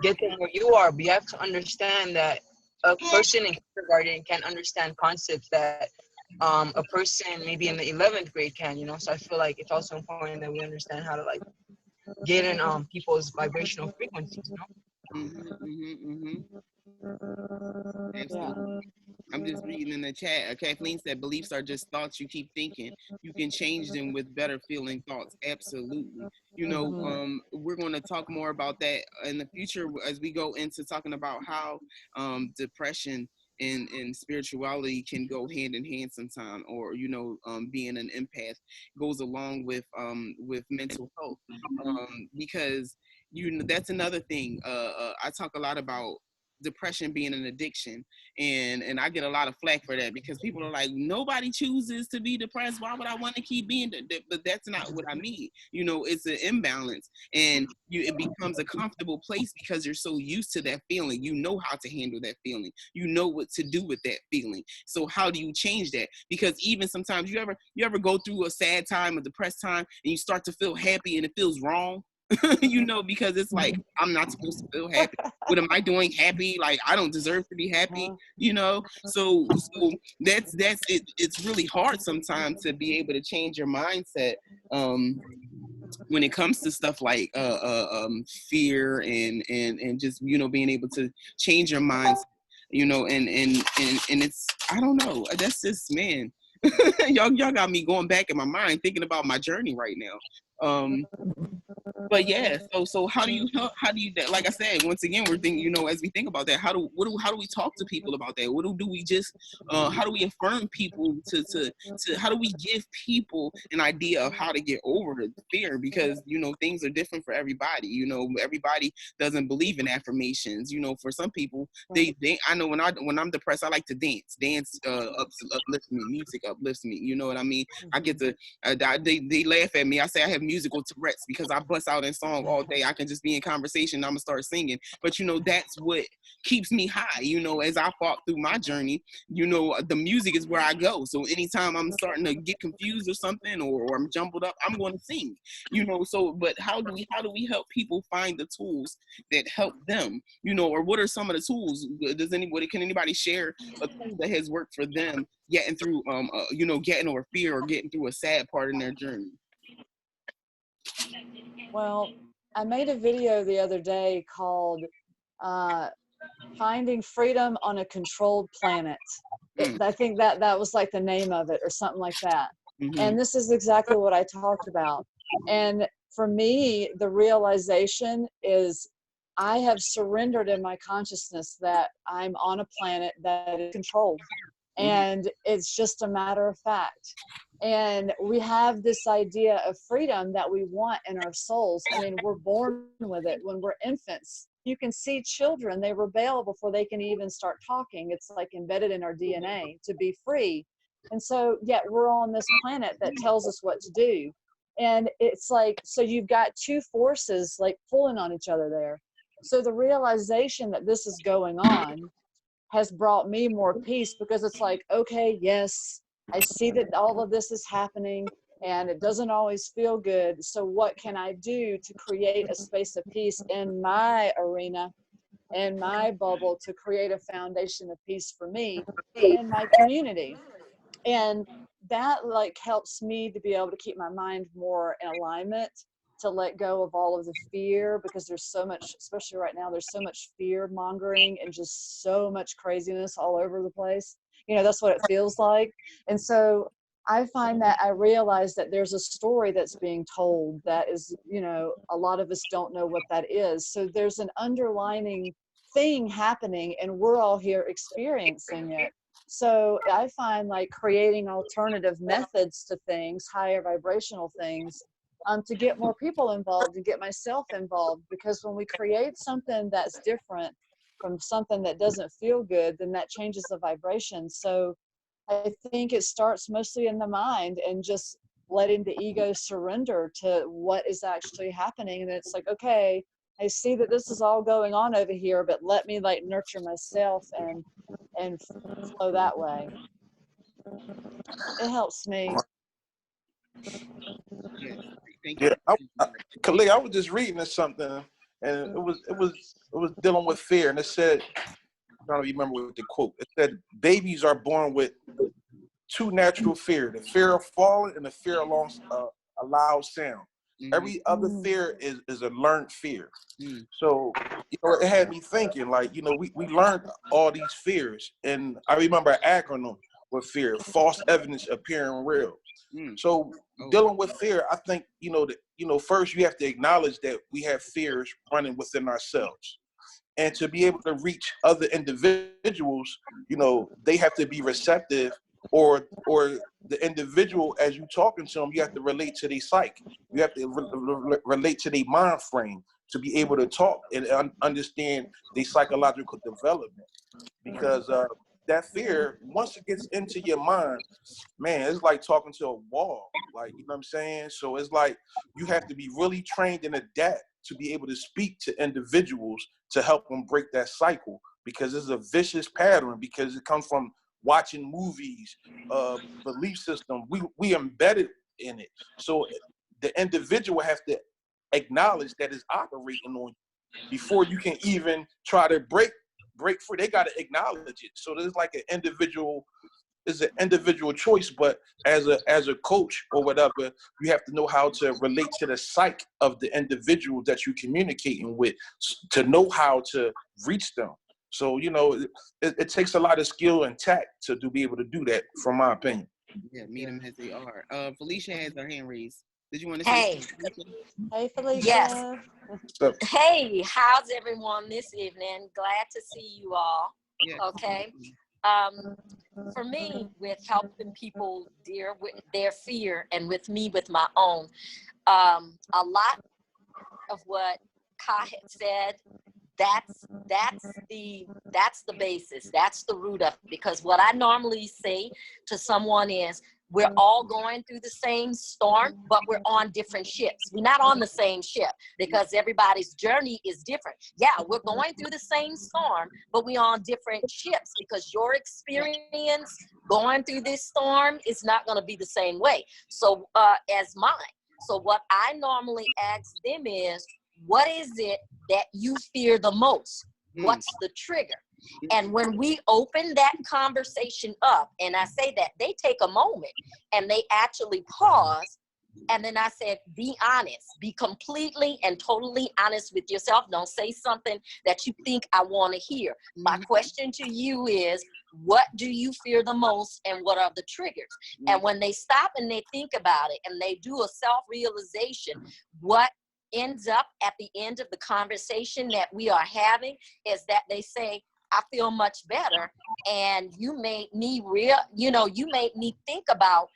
get them where you are, but you have to understand that a person in kindergarten can understand concepts that a person maybe in the 11th grade can, so I feel like it's also important that we understand how to like get in people's vibrational frequencies, Yeah. Absolutely. I'm just reading in the chat. Kathleen said, beliefs are just thoughts you keep thinking. You can change them with better feeling thoughts. Absolutely. Mm-hmm. We're going to talk more about that in the future as we go into talking about how depression and spirituality can go hand in hand sometime, or being an empath goes along with mental health, because that's another thing. I talk a lot about depression being an addiction, and I get a lot of flack for that, because people are like, nobody chooses to be depressed, why would I want to keep being but that's not what I mean. It's an imbalance, and it becomes a comfortable place because you're so used to that feeling. You know how to handle that feeling, you know what to do with that feeling. So how do you change that? Because even sometimes you ever go through a sad time, a depressed time, and you start to feel happy and it feels wrong. Because it's like, I'm not supposed to feel happy. What am I doing happy? Like, I don't deserve to be happy, so that's it. It's really hard sometimes to be able to change your mindset when it comes to stuff like fear and just being able to change your mindset, and it's, I don't know, that's just, man. y'all got me going back in my mind thinking about my journey right now. But yeah, so how do you like I said, once again, we're thinking, as we think about that, how do we talk to people about that? What do we just how do we affirm people to how do we give people an idea of how to get over the fear? Because things are different for everybody. Everybody doesn't believe in affirmations. For some people, they I know when I'm depressed, I like to dance uplifts me, music uplifts me, you know what I mean? I get to they laugh at me. I say I have musical Tourette's because I bust out in song all day. I can just be in conversation, I'm gonna start singing. But that's what keeps me high. As I walk through my journey, the music is where I go. So anytime I'm starting to get confused or something, or I'm jumbled up, I'm going to sing. So but how do we help people find the tools that help them? Or what are some of the tools? Can anybody share a tool that has worked for them getting through getting over fear or getting through a sad part in their journey? Well, I made a video the other day called Finding Freedom on a Controlled Planet. I think that was like the name of it or something like that. And this is exactly what I talked about. And for me, the realization is I have surrendered in my consciousness that I'm on a planet that is controlled. And it's just a matter of fact. And we have this idea of freedom that we want in our souls. I mean, we're born with it when we're infants. You can see children, they rebel before they can even start talking. It's like embedded in our DNA to be free. And so, yet we're on this planet that tells us what to do. And it's like, so you've got two forces like pulling on each other there. So the realization that this is going on has brought me more peace, because it's like, okay, yes, I see that all of this is happening and it doesn't always feel good. So what can I do to create a space of peace in my arena, in my bubble, to create a foundation of peace for me and my community? And that like helps me to be able to keep my mind more in alignment, to let go of all of the fear, because there's so much, especially right now, there's so much fear mongering and just so much craziness all over the place. That's what it feels like. And so I find that I realize that there's a story that's being told that is, a lot of us don't know what that is. So there's an underlining thing happening and we're all here experiencing it. So I find like creating alternative methods to things, higher vibrational things, to get more people involved and get myself involved. Because when we create something that's different from something that doesn't feel good, then that changes the vibration. So I think it starts mostly in the mind and just letting the ego surrender to what is actually happening. And it's like, okay, I see that this is all going on over here, but let me like nurture myself and flow that way. It helps me. Yes. Thank Yeah, you. Khalid, I was just reading something, and it was dealing with fear, and it said, I don't remember what the quote. It said, babies are born with two natural fear: the fear of falling and the fear of a loud sound. Every other fear is a learned fear. So, it had me thinking, like, we learned all these fears, and I remember an acronym with fear: false evidence appearing real. So dealing with fear, I think, first you have to acknowledge that we have fears running within ourselves. And to be able to reach other individuals, they have to be receptive, or the individual, as you talking to them, you have to relate to their psyche. You have to relate to their mind frame to be able to talk and understand their psychological development. Because that fear, once it gets into your mind, man, it's like talking to a wall. Like, you know what I'm saying? So it's like you have to be really trained and adapt to be able to speak to individuals to help them break that cycle, because it's a vicious pattern, because it comes from watching movies, belief system. We embedded in it. So the individual has to acknowledge that it's operating on you before you can even try to break free. They got to acknowledge it. So there's like an individual choice, but as a coach or whatever, you have to know how to relate to the psyche of the individual that you're communicating with, to know how to reach them. So, it takes a lot of skill and tact to be able to do that, from my opinion. Yeah, meet them as they are. Felicia has her hand raised. Did you want to Hey. say something? Hey, Felicia. Yes. So, Hey, how's everyone this evening? Glad to see you all. Yeah. Okay. For me, with helping people deal with their fear, and with me with my own, a lot of what Ka had said, that's the basis, that's the root of it. Because what I normally say to someone is, we're all going through the same storm, but we're on different ships. We're not on the same ship, because everybody's journey is different. Yeah, we're going through the same storm, but we're on different ships, because your experience going through this storm is not going to be the same way as mine. So what I normally ask them is, what is it that you fear the most? What's the trigger? And when we open that conversation up, and I say that, they take a moment and they actually pause. And then I said, be honest, be completely and totally honest with yourself. Don't say something that you think I want to hear. My question to you is, what do you fear the most, and what are the triggers? And when they stop and they think about it and they do a self-realization, what ends up at the end of the conversation that we are having is that they say, I feel much better. And you made me you made me think about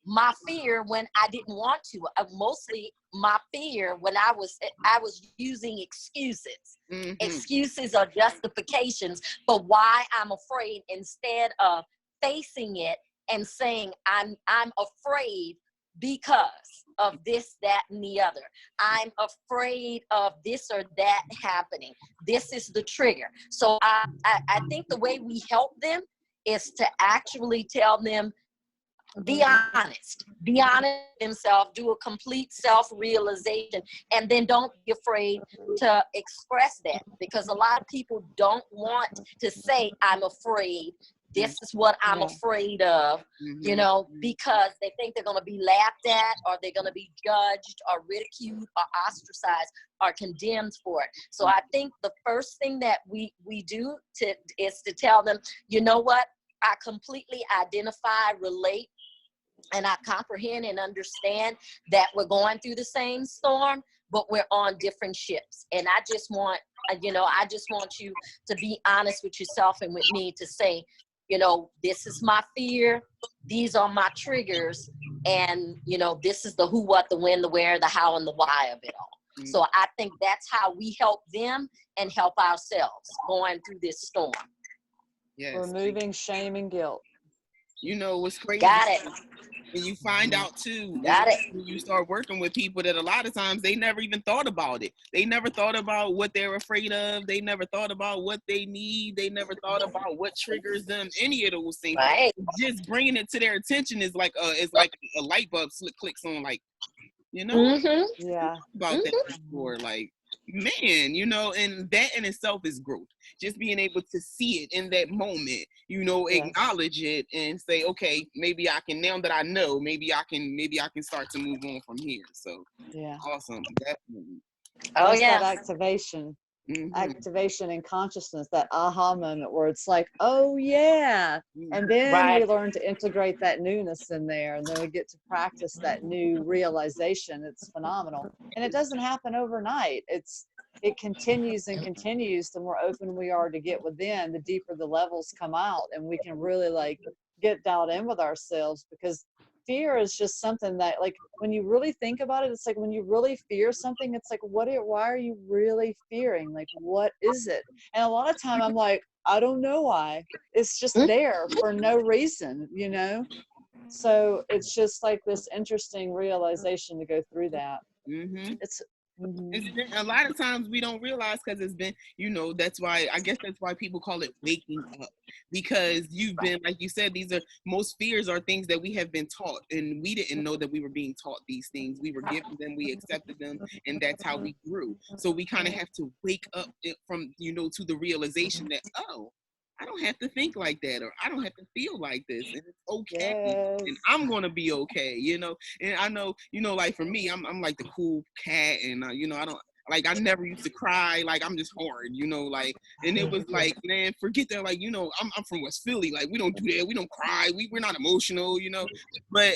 my fear when I didn't want to. Mostly my fear when I was using excuses. Excuses or justifications for why I'm afraid, instead of facing it and saying, I'm afraid because of this, that, and the other. I'm afraid of this or that happening. This is the trigger. So I think the way we help them is to actually tell them, be honest with themselves, do a complete self-realization, and then don't be afraid to express that, because a lot of people don't want to say, I'm afraid. This is what I'm afraid of, because they think they're going to be laughed at, or they're going to be judged or ridiculed or ostracized or condemned for it. So I think the first thing that we do is to tell them, you know what? I completely identify, relate, and I comprehend and understand that we're going through the same storm, but we're on different ships. And I just want you to be honest with yourself and with me to say, you know, this is my fear, these are my triggers, and, you know, this is the who, what, the when, the where, the how, and the why of it all. So I think that's how we help them and help ourselves going through this storm. Yes. Removing shame and guilt. You know what's crazy? Got it. And you find out too, Got it. when you start working with people, that a lot of times they never even thought about it. They never thought about what they're afraid of. They never thought about what they need. They never thought about what triggers them. Any of those things. Right. Just bringing it to their attention is like a light bulb clicks on, like, you know, Yeah. about that before, like, man, you know, and that in itself is growth. Just being able to see it in that moment, you know, acknowledge it and say, okay, maybe I can, now that I know, maybe I can start to move on from here. So Yeah. awesome, definitely. Oh, That's yeah. that activation. Mhm. Activation in consciousness, that aha moment where it's like, oh yeah, and then Right. we learn to integrate that newness in there, and then we get to practice that new realization. It's phenomenal, and it doesn't happen overnight. It continues and continues. The more open we are to get within, the deeper the levels come out, and we can really like get dialed in with ourselves, because fear is just something that, like, when you really think about it, it's like when you really fear something, it's like, why are you really fearing? Like, what is it? And a lot of time I'm like, I don't know why. It's just there for no reason, you know? So it's just like this interesting realization to go through that. Mm-hmm. It's It's been, a lot of times we don't realize, because it's been, you know, that's why, I guess that's why people call it waking up, because you've been, like you said, most fears are things that we have been taught, and we didn't know that we were being taught these things. We were given them, we accepted them, and that's how we grew. So we kind of have to wake up from, you know, to the realization that, oh, I don't have to think like that, or I don't have to feel like this, and it's okay, yes. and I'm gonna be okay, you know. And I know, you know, like for me, I'm like the cool cat, and you know, I never used to cry. Like, I'm just hard, you know, like, and it was like, man, forget that. Like, you know, I'm from West Philly. Like, we don't do that. We don't cry. We're not emotional, you know. But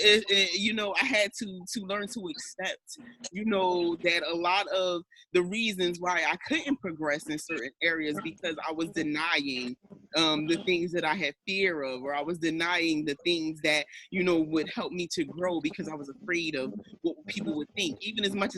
you know, I had to learn to accept, you know, that a lot of the reasons why I couldn't progress in certain areas, because I was denying the things that I had fear of, or I was denying the things that, you know, would help me to grow, because I was afraid of what people would think. Even if I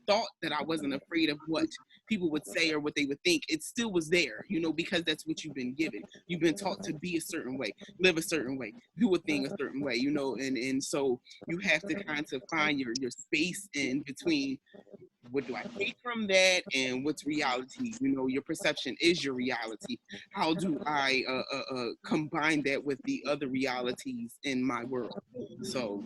thought that I wasn't afraid of what people would say or what they would think, it still was there, you know, because that's what you've been given. You've been taught to be a certain way, live a certain way, do a thing a certain way, you know, and so you have to kind of find your space in between. What do I take from that, and what's reality? You know, your perception is your reality. How do I combine that with the other realities in my world? So,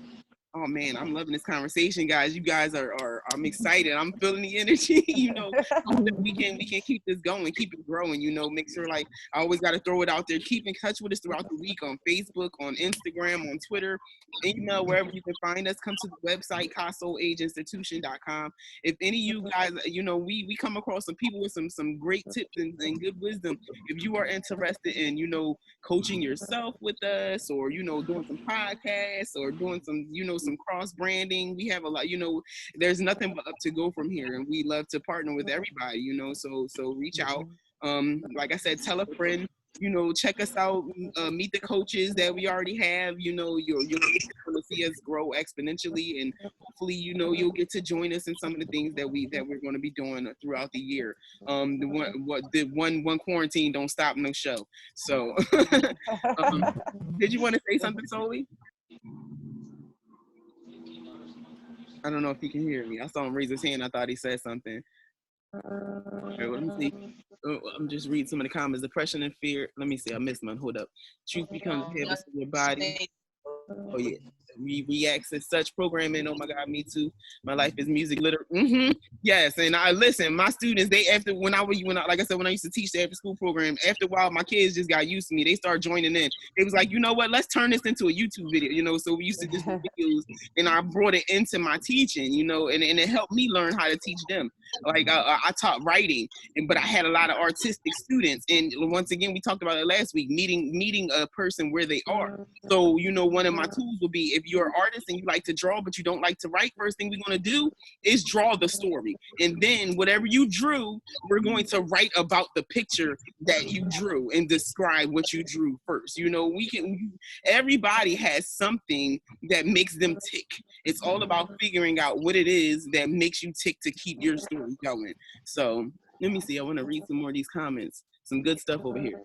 oh man, I'm loving this conversation, guys. You guys I'm excited. I'm feeling the energy. You know, hope that we can keep this going, keep it growing. You know, make sure, like, I always got to throw it out there. Keep in touch with us throughout the week on Facebook, on Instagram, on Twitter, email, wherever you can find us. Come to the website KSAIinstitution.com. If any of you guys, you know, we come across some people with some great tips and good wisdom. If you are interested in, you know, coaching yourself with us, or, you know, doing some podcasts, or doing some, you know, some cross branding, we have a lot, you know, there's nothing but up to go from here, and we love to partner with everybody, you know, so reach out. Like I said, tell a friend, you know, check us out, meet the coaches that we already have, you know, you'll going to see us grow exponentially, and hopefully, you know, you'll get to join us in some of the things that we're going to be doing throughout the year. The one quarantine don't stop no show. So did you want to say something, Soli? I don't know if he can hear me. I saw him raise his hand. I thought he said something. Okay, let me see. I'm just reading some of the comments. Depression and fear. Let me see. I missed one. Hold up. Truth becomes habits in your body. Oh yeah. We reacts to such programming. Oh my God, me too. My life is music literally. Yes, and I listen. My students, they when I like I said, when I used to teach the after school program, after a while, my kids just got used to me. They started joining in. It was like, you know what? Let's turn this into a YouTube video. You know, so we used to just do videos, and I brought it into my teaching. You know, and it helped me learn how to teach them. Like I taught writing, but I had a lot of artistic students. And once again, we talked about it last week. Meeting a person where they are. So, you know, one of my tools will be, if you're an artist and you like to draw, but you don't like to write, first thing we're going to do is draw the story. And then whatever you drew, we're going to write about the picture that you drew and describe what you drew first. You know, everybody has something that makes them tick. It's all about figuring out what it is that makes you tick to keep your story going. So let me see. I want to read some more of these comments. Some good stuff over here.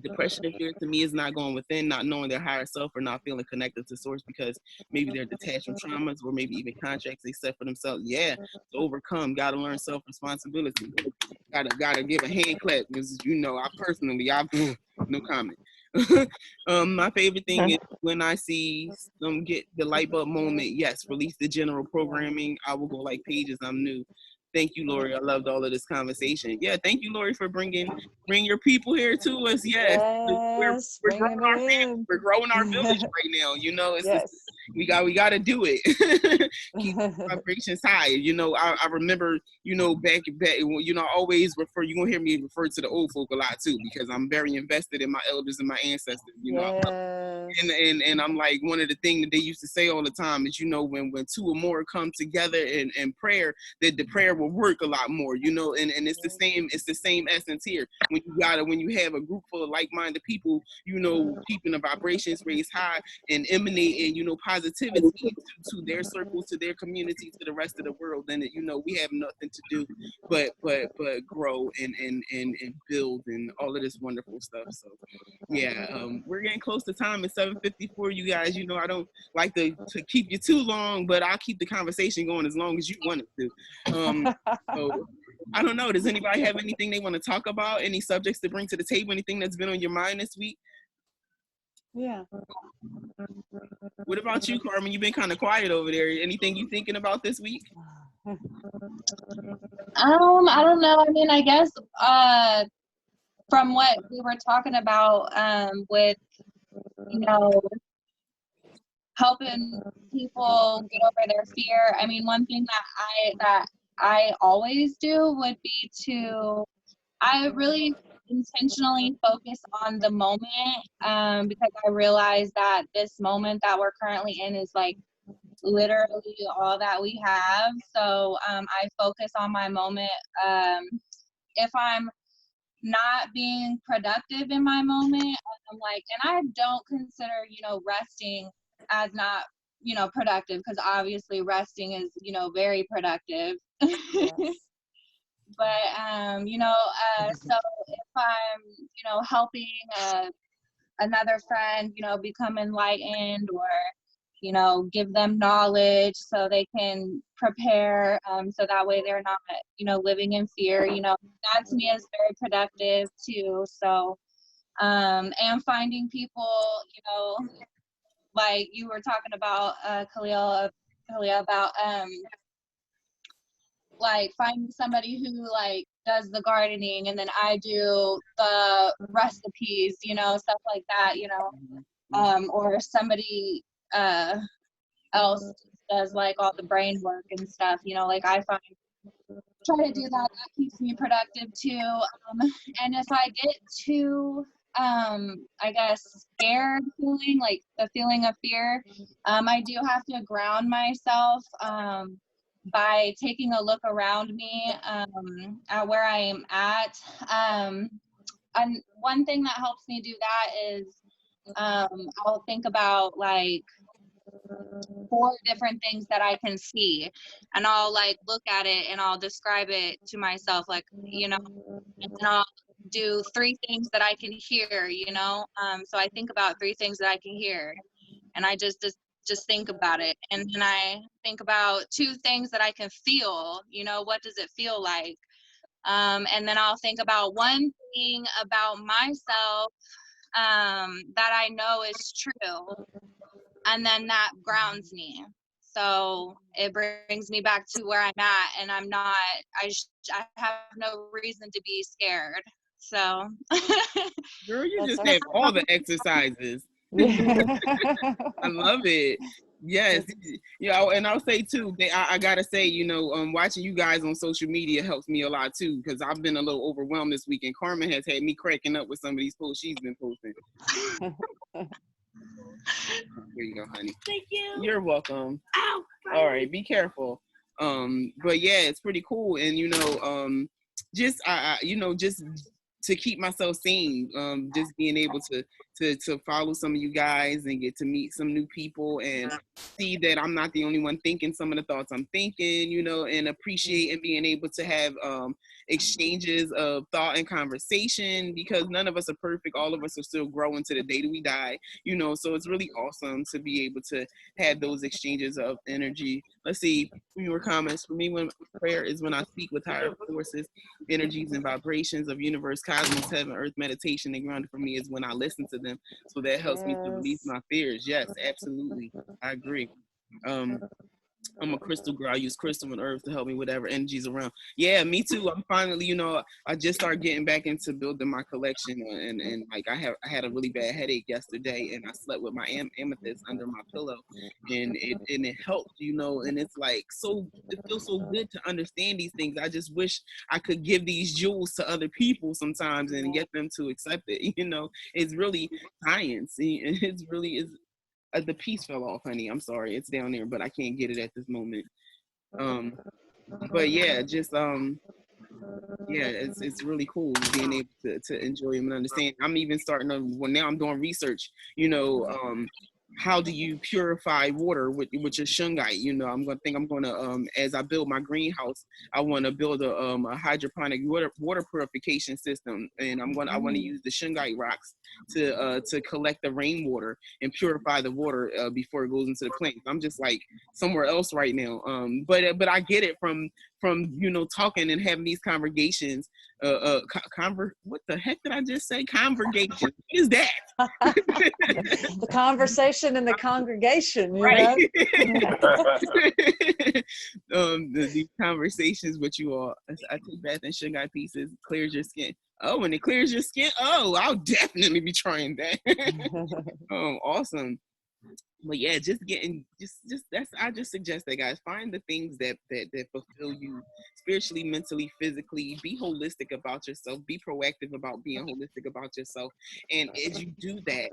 Depression and fear to me is not going within, not knowing their higher self, or not feeling connected to source because maybe they're detached from traumas or maybe even contracts they set for themselves. Yeah, to overcome, gotta learn self-responsibility. Gotta give a hand clap because I've no comment. My favorite thing is when I see them get the light bulb moment. Yes, release the general programming. I will go like pages. I'm new. Thank you, Lori. I loved all of this conversation. Yeah, thank you, Lori, for bring your people here to us. Yes, Yes, we're bringing growing them our family. in. We're growing our village right now. You know, it's just, Yes. we got to do it. Keep the vibrations high. You know, I remember, back, I always refer. You're gonna hear me refer to the old folk a lot too, because I'm very invested in my elders and my ancestors. Yes. And I'm like, one of the things that they used to say all the time is, when two or more come together in prayer, that the prayer will work a lot more, and it's the same essence here. When you have a group full of like-minded people, keeping the vibrations raised high and emanating, positivity to their circles, to their community, to the rest of the world, then we have nothing to do but grow and build and all of this wonderful stuff. So yeah, we're getting close to time. It's 7:54, you guys. I don't like to keep you too long, but I'll keep the conversation going as long as you want it to. So I don't know. Does anybody have anything they want to talk about? Any subjects to bring to the table? Anything that's been on your mind this week? Yeah. What about you, Carmen? You've been kind of quiet over there. Anything you thinking about this week? I don't know. I mean, I guess from what we were talking about with helping people get over their fear. I mean, one thing that I always do would be I really intentionally focus on the moment because I realize that this moment that we're currently in is like literally all that we have. So I focus on my moment. If I'm not being productive in my moment, I'm like, and I don't consider, resting as not, productive, because obviously resting is, very productive. Yes. But, so if I'm, helping another friend, become enlightened, or, give them knowledge so they can prepare, so that way they're not, living in fear, that to me is very productive too. So, and finding people, like you were talking about, Khalil, about, like finding somebody who like does the gardening, and then I do the recipes, stuff like that, or somebody else does like all the brain work and stuff, like I try to do that. That keeps me productive too. And if I get too I guess scared feeling, like the feeling of fear, I do have to ground myself by taking a look around me at where I am at. And one thing that helps me do that is I'll think about like 4 different things that I can see, and I'll like look at it and I'll describe it to myself, like, and I'll do 3 things that I can hear, so I think about 3 things that I can hear, and I just think about it, and then I think about 2 things that I can feel, what does it feel like, and then I'll think about 1 thing about myself that I know is true, and then that grounds me. So it brings me back to where I'm at, and I'm not, I have no reason to be scared. So. Girl, you That's just have excellent. all the exercises. Yeah. I love it. Yes, and I'll say too, I gotta say, watching you guys on social media helps me a lot too, because I've been a little overwhelmed this week, and Carmen has had me cracking up with some of these posts she's been posting. Here you go, honey. Thank you. You're welcome. Ow, All right, be careful. But yeah, it's pretty cool, and just just to keep myself sane, just being able to follow some of you guys and get to meet some new people and see that I'm not the only one thinking some of the thoughts I'm thinking, and appreciate and being able to have exchanges of thought and conversation, because none of us are perfect. All of us are still growing to the day that we die, so it's really awesome to be able to have those exchanges of energy. Let's see, your comments. For me, when prayer is when I speak with higher forces, energies and vibrations of universe, cosmos, heaven, earth. Meditation and grounding for me is when I listen to them, so that helps me to release my fears. Yes, absolutely, I agree. I'm a crystal girl. I use crystal and herbs to help me with whatever energies around. Yeah, me too. I'm finally, I just started getting back into building my collection, and like I had a really bad headache yesterday, and I slept with my amethyst under my pillow, and it helped, and it's like it feels so good to understand these things. I just wish I could give these jewels to other people sometimes and get them to accept it. It's really science. It's really is. The piece fell off, honey. I'm sorry. It's down there, but I can't get it at this moment. But yeah, just yeah, it's really cool being able to enjoy and understand. I'm even starting to, well, now I'm doing research, how do you purify water with your shungite? I'm gonna as I build my greenhouse, I want to build a hydroponic water purification system, and I want to use the shungite rocks to collect the rainwater and purify the water before it goes into the plants. I'm just like somewhere else right now, but I get it from talking and having these congregations. What the heck did I just say? Congregation. What is that? The conversation in the congregation, right? These conversations with you all. I take bath in sugar pieces, clears your skin. Oh, and it clears your skin. Oh, I'll definitely be trying that. Awesome. But yeah, just that's, I just suggest that, guys, find the things that fulfill you spiritually, mentally, physically. Be holistic about yourself. Be proactive about being holistic about yourself. And as you do that,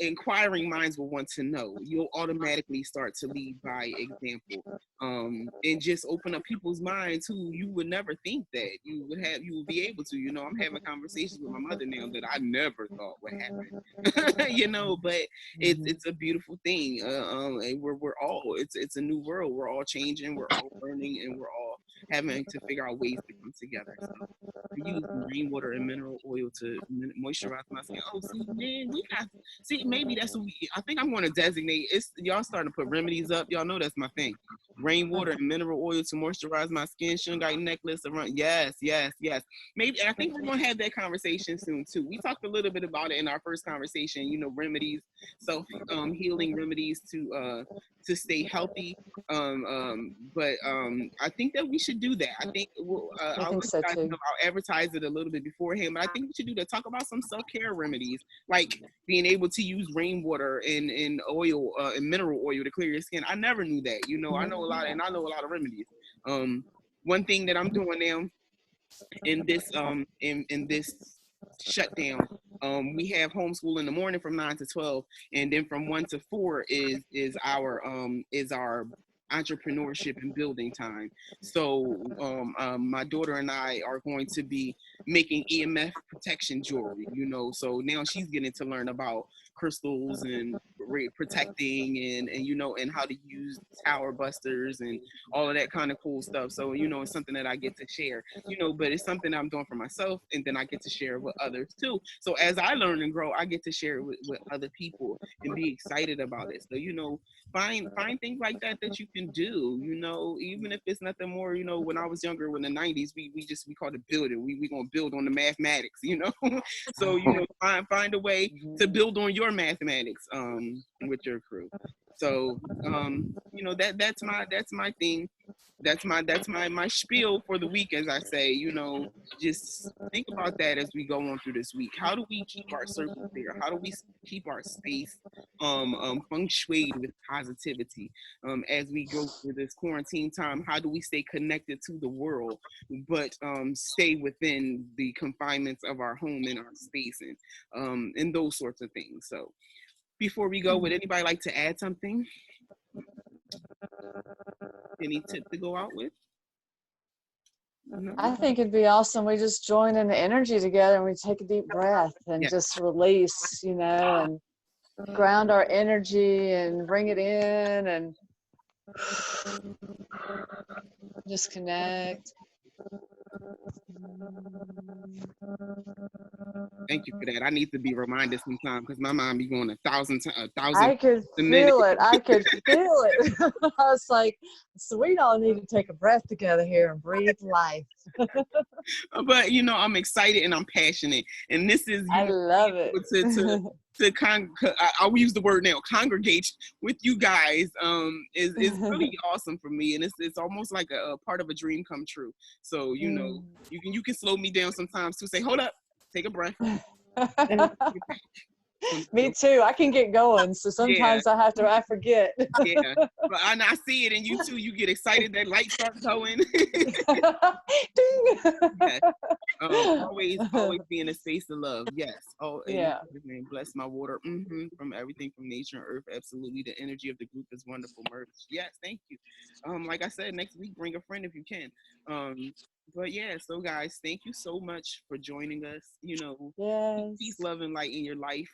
inquiring minds will want to know. You'll automatically start to lead by example, and just open up people's minds who you would never think that you would be able to. I'm having conversations with my mother now that I never thought would happen. But it's a beautiful thing. And we're all, it's a new world. We're all changing. We're all learning, and we're all having to figure out ways to come together. So I use rainwater and mineral oil to moisturize my skin. Oh, see, man, maybe that's what I think I'm going to designate. It's y'all starting to put remedies up. Y'all know that's my thing. Rainwater and mineral oil to moisturize my skin. Shungite necklace around. Yes. Maybe I think we're going to have that conversation soon too. We talked a little bit about it in our first conversation. Remedies, self healing remedies to stay healthy. But I think that we should do that. I think I think so too. I'll advertise it a little bit beforehand, but I think we should do that. Talk about some self-care remedies, like being able to use rainwater and oil and mineral oil to clear your skin. I never knew that. I know a lot, and I know a lot of remedies. One thing that I'm doing now in this shutdown, we have homeschool in the morning from 9 to 12, and then from 1 to 4 is our entrepreneurship and building time. So my daughter and I are going to be making EMF protection jewelry, so now she's getting to learn about crystals and protecting and how to use tower busters and all of that kind of cool stuff. So it's something that I get to share, but it's something I'm doing for myself, and then I get to share with others too. So as I learn and grow, I get to share it with other people and be excited about it. So find things like that you can do, even if it's nothing more. When I was younger, in the 90s, we called it building. We gonna build on the mathematics, so find a way to build on your mathematics with your crew. So that's my thing. That's my spiel for the week, as I say. Just think about that as we go on through this week. How do we keep our circle clear? How do we keep our space feng shuied with positivity as we go through this quarantine time? How do we stay connected to the world, but stay within the confinements of our home and our space, and those sorts of things? So Before we go, would anybody like to add something? Any tip to go out with? No? I think it'd be awesome. We just join in the energy together and we take a deep breath and Yeah. just release, you know, and ground our energy and bring it in and just connect. Thank you for that. I need to be reminded sometime because my mind be going 1,000 I could a minute. feel it. I could feel it. I was like, so we all need to take a breath together here and breathe life. But you know, I'm excited and I'm passionate, and this is I love it. I'll use the word now, congregate with you guys is really awesome for me, and it's almost like a part of a dream come true. So you know, you can slow me down sometimes to say, hold up, take a breath. Me too. I can get going, so sometimes I forget. Yeah, but I see it in you too. You get excited, that light starts going. Yes. Always be in a space of love. Yes. Oh, Yeah. Bless my water. From everything from nature and earth. Absolutely. The energy of the group is wonderful. Merch. Yes. Thank you. Like I said, next week bring a friend if you can. But yeah. So guys, thank you so much for joining us. You know, Yes. peace, love, and light in your life.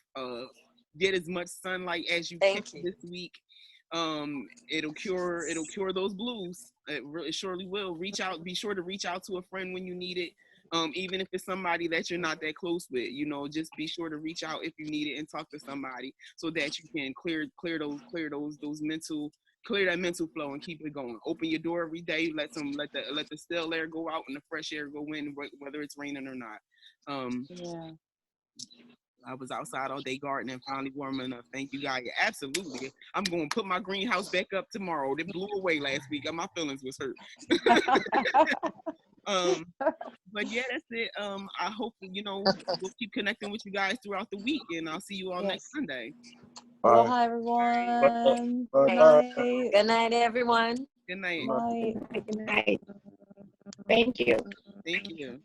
Get as much sunlight as you can this week. It'll cure those blues. It surely will. Be sure to reach out to a friend when you need it. Even if it's somebody that you're not that close with, you know, just be sure to reach out if you need it and talk to somebody so that you can clear that mental flow and keep it going. Open your door every day. Let the still air go out and the fresh air go in, whether it's raining or not. Yeah. I was outside all day gardening, finally warming up. Thank you, guys. Absolutely. I'm going to put my greenhouse back up tomorrow. It blew away last week. My feelings was hurt. But yeah, that's it. I hope, you know, we'll keep connecting with you guys throughout the week, and I'll see you all next Sunday. Aloha, everyone. Good night. night. Good night, everyone. Good night. Good night. Thank you. Thank you.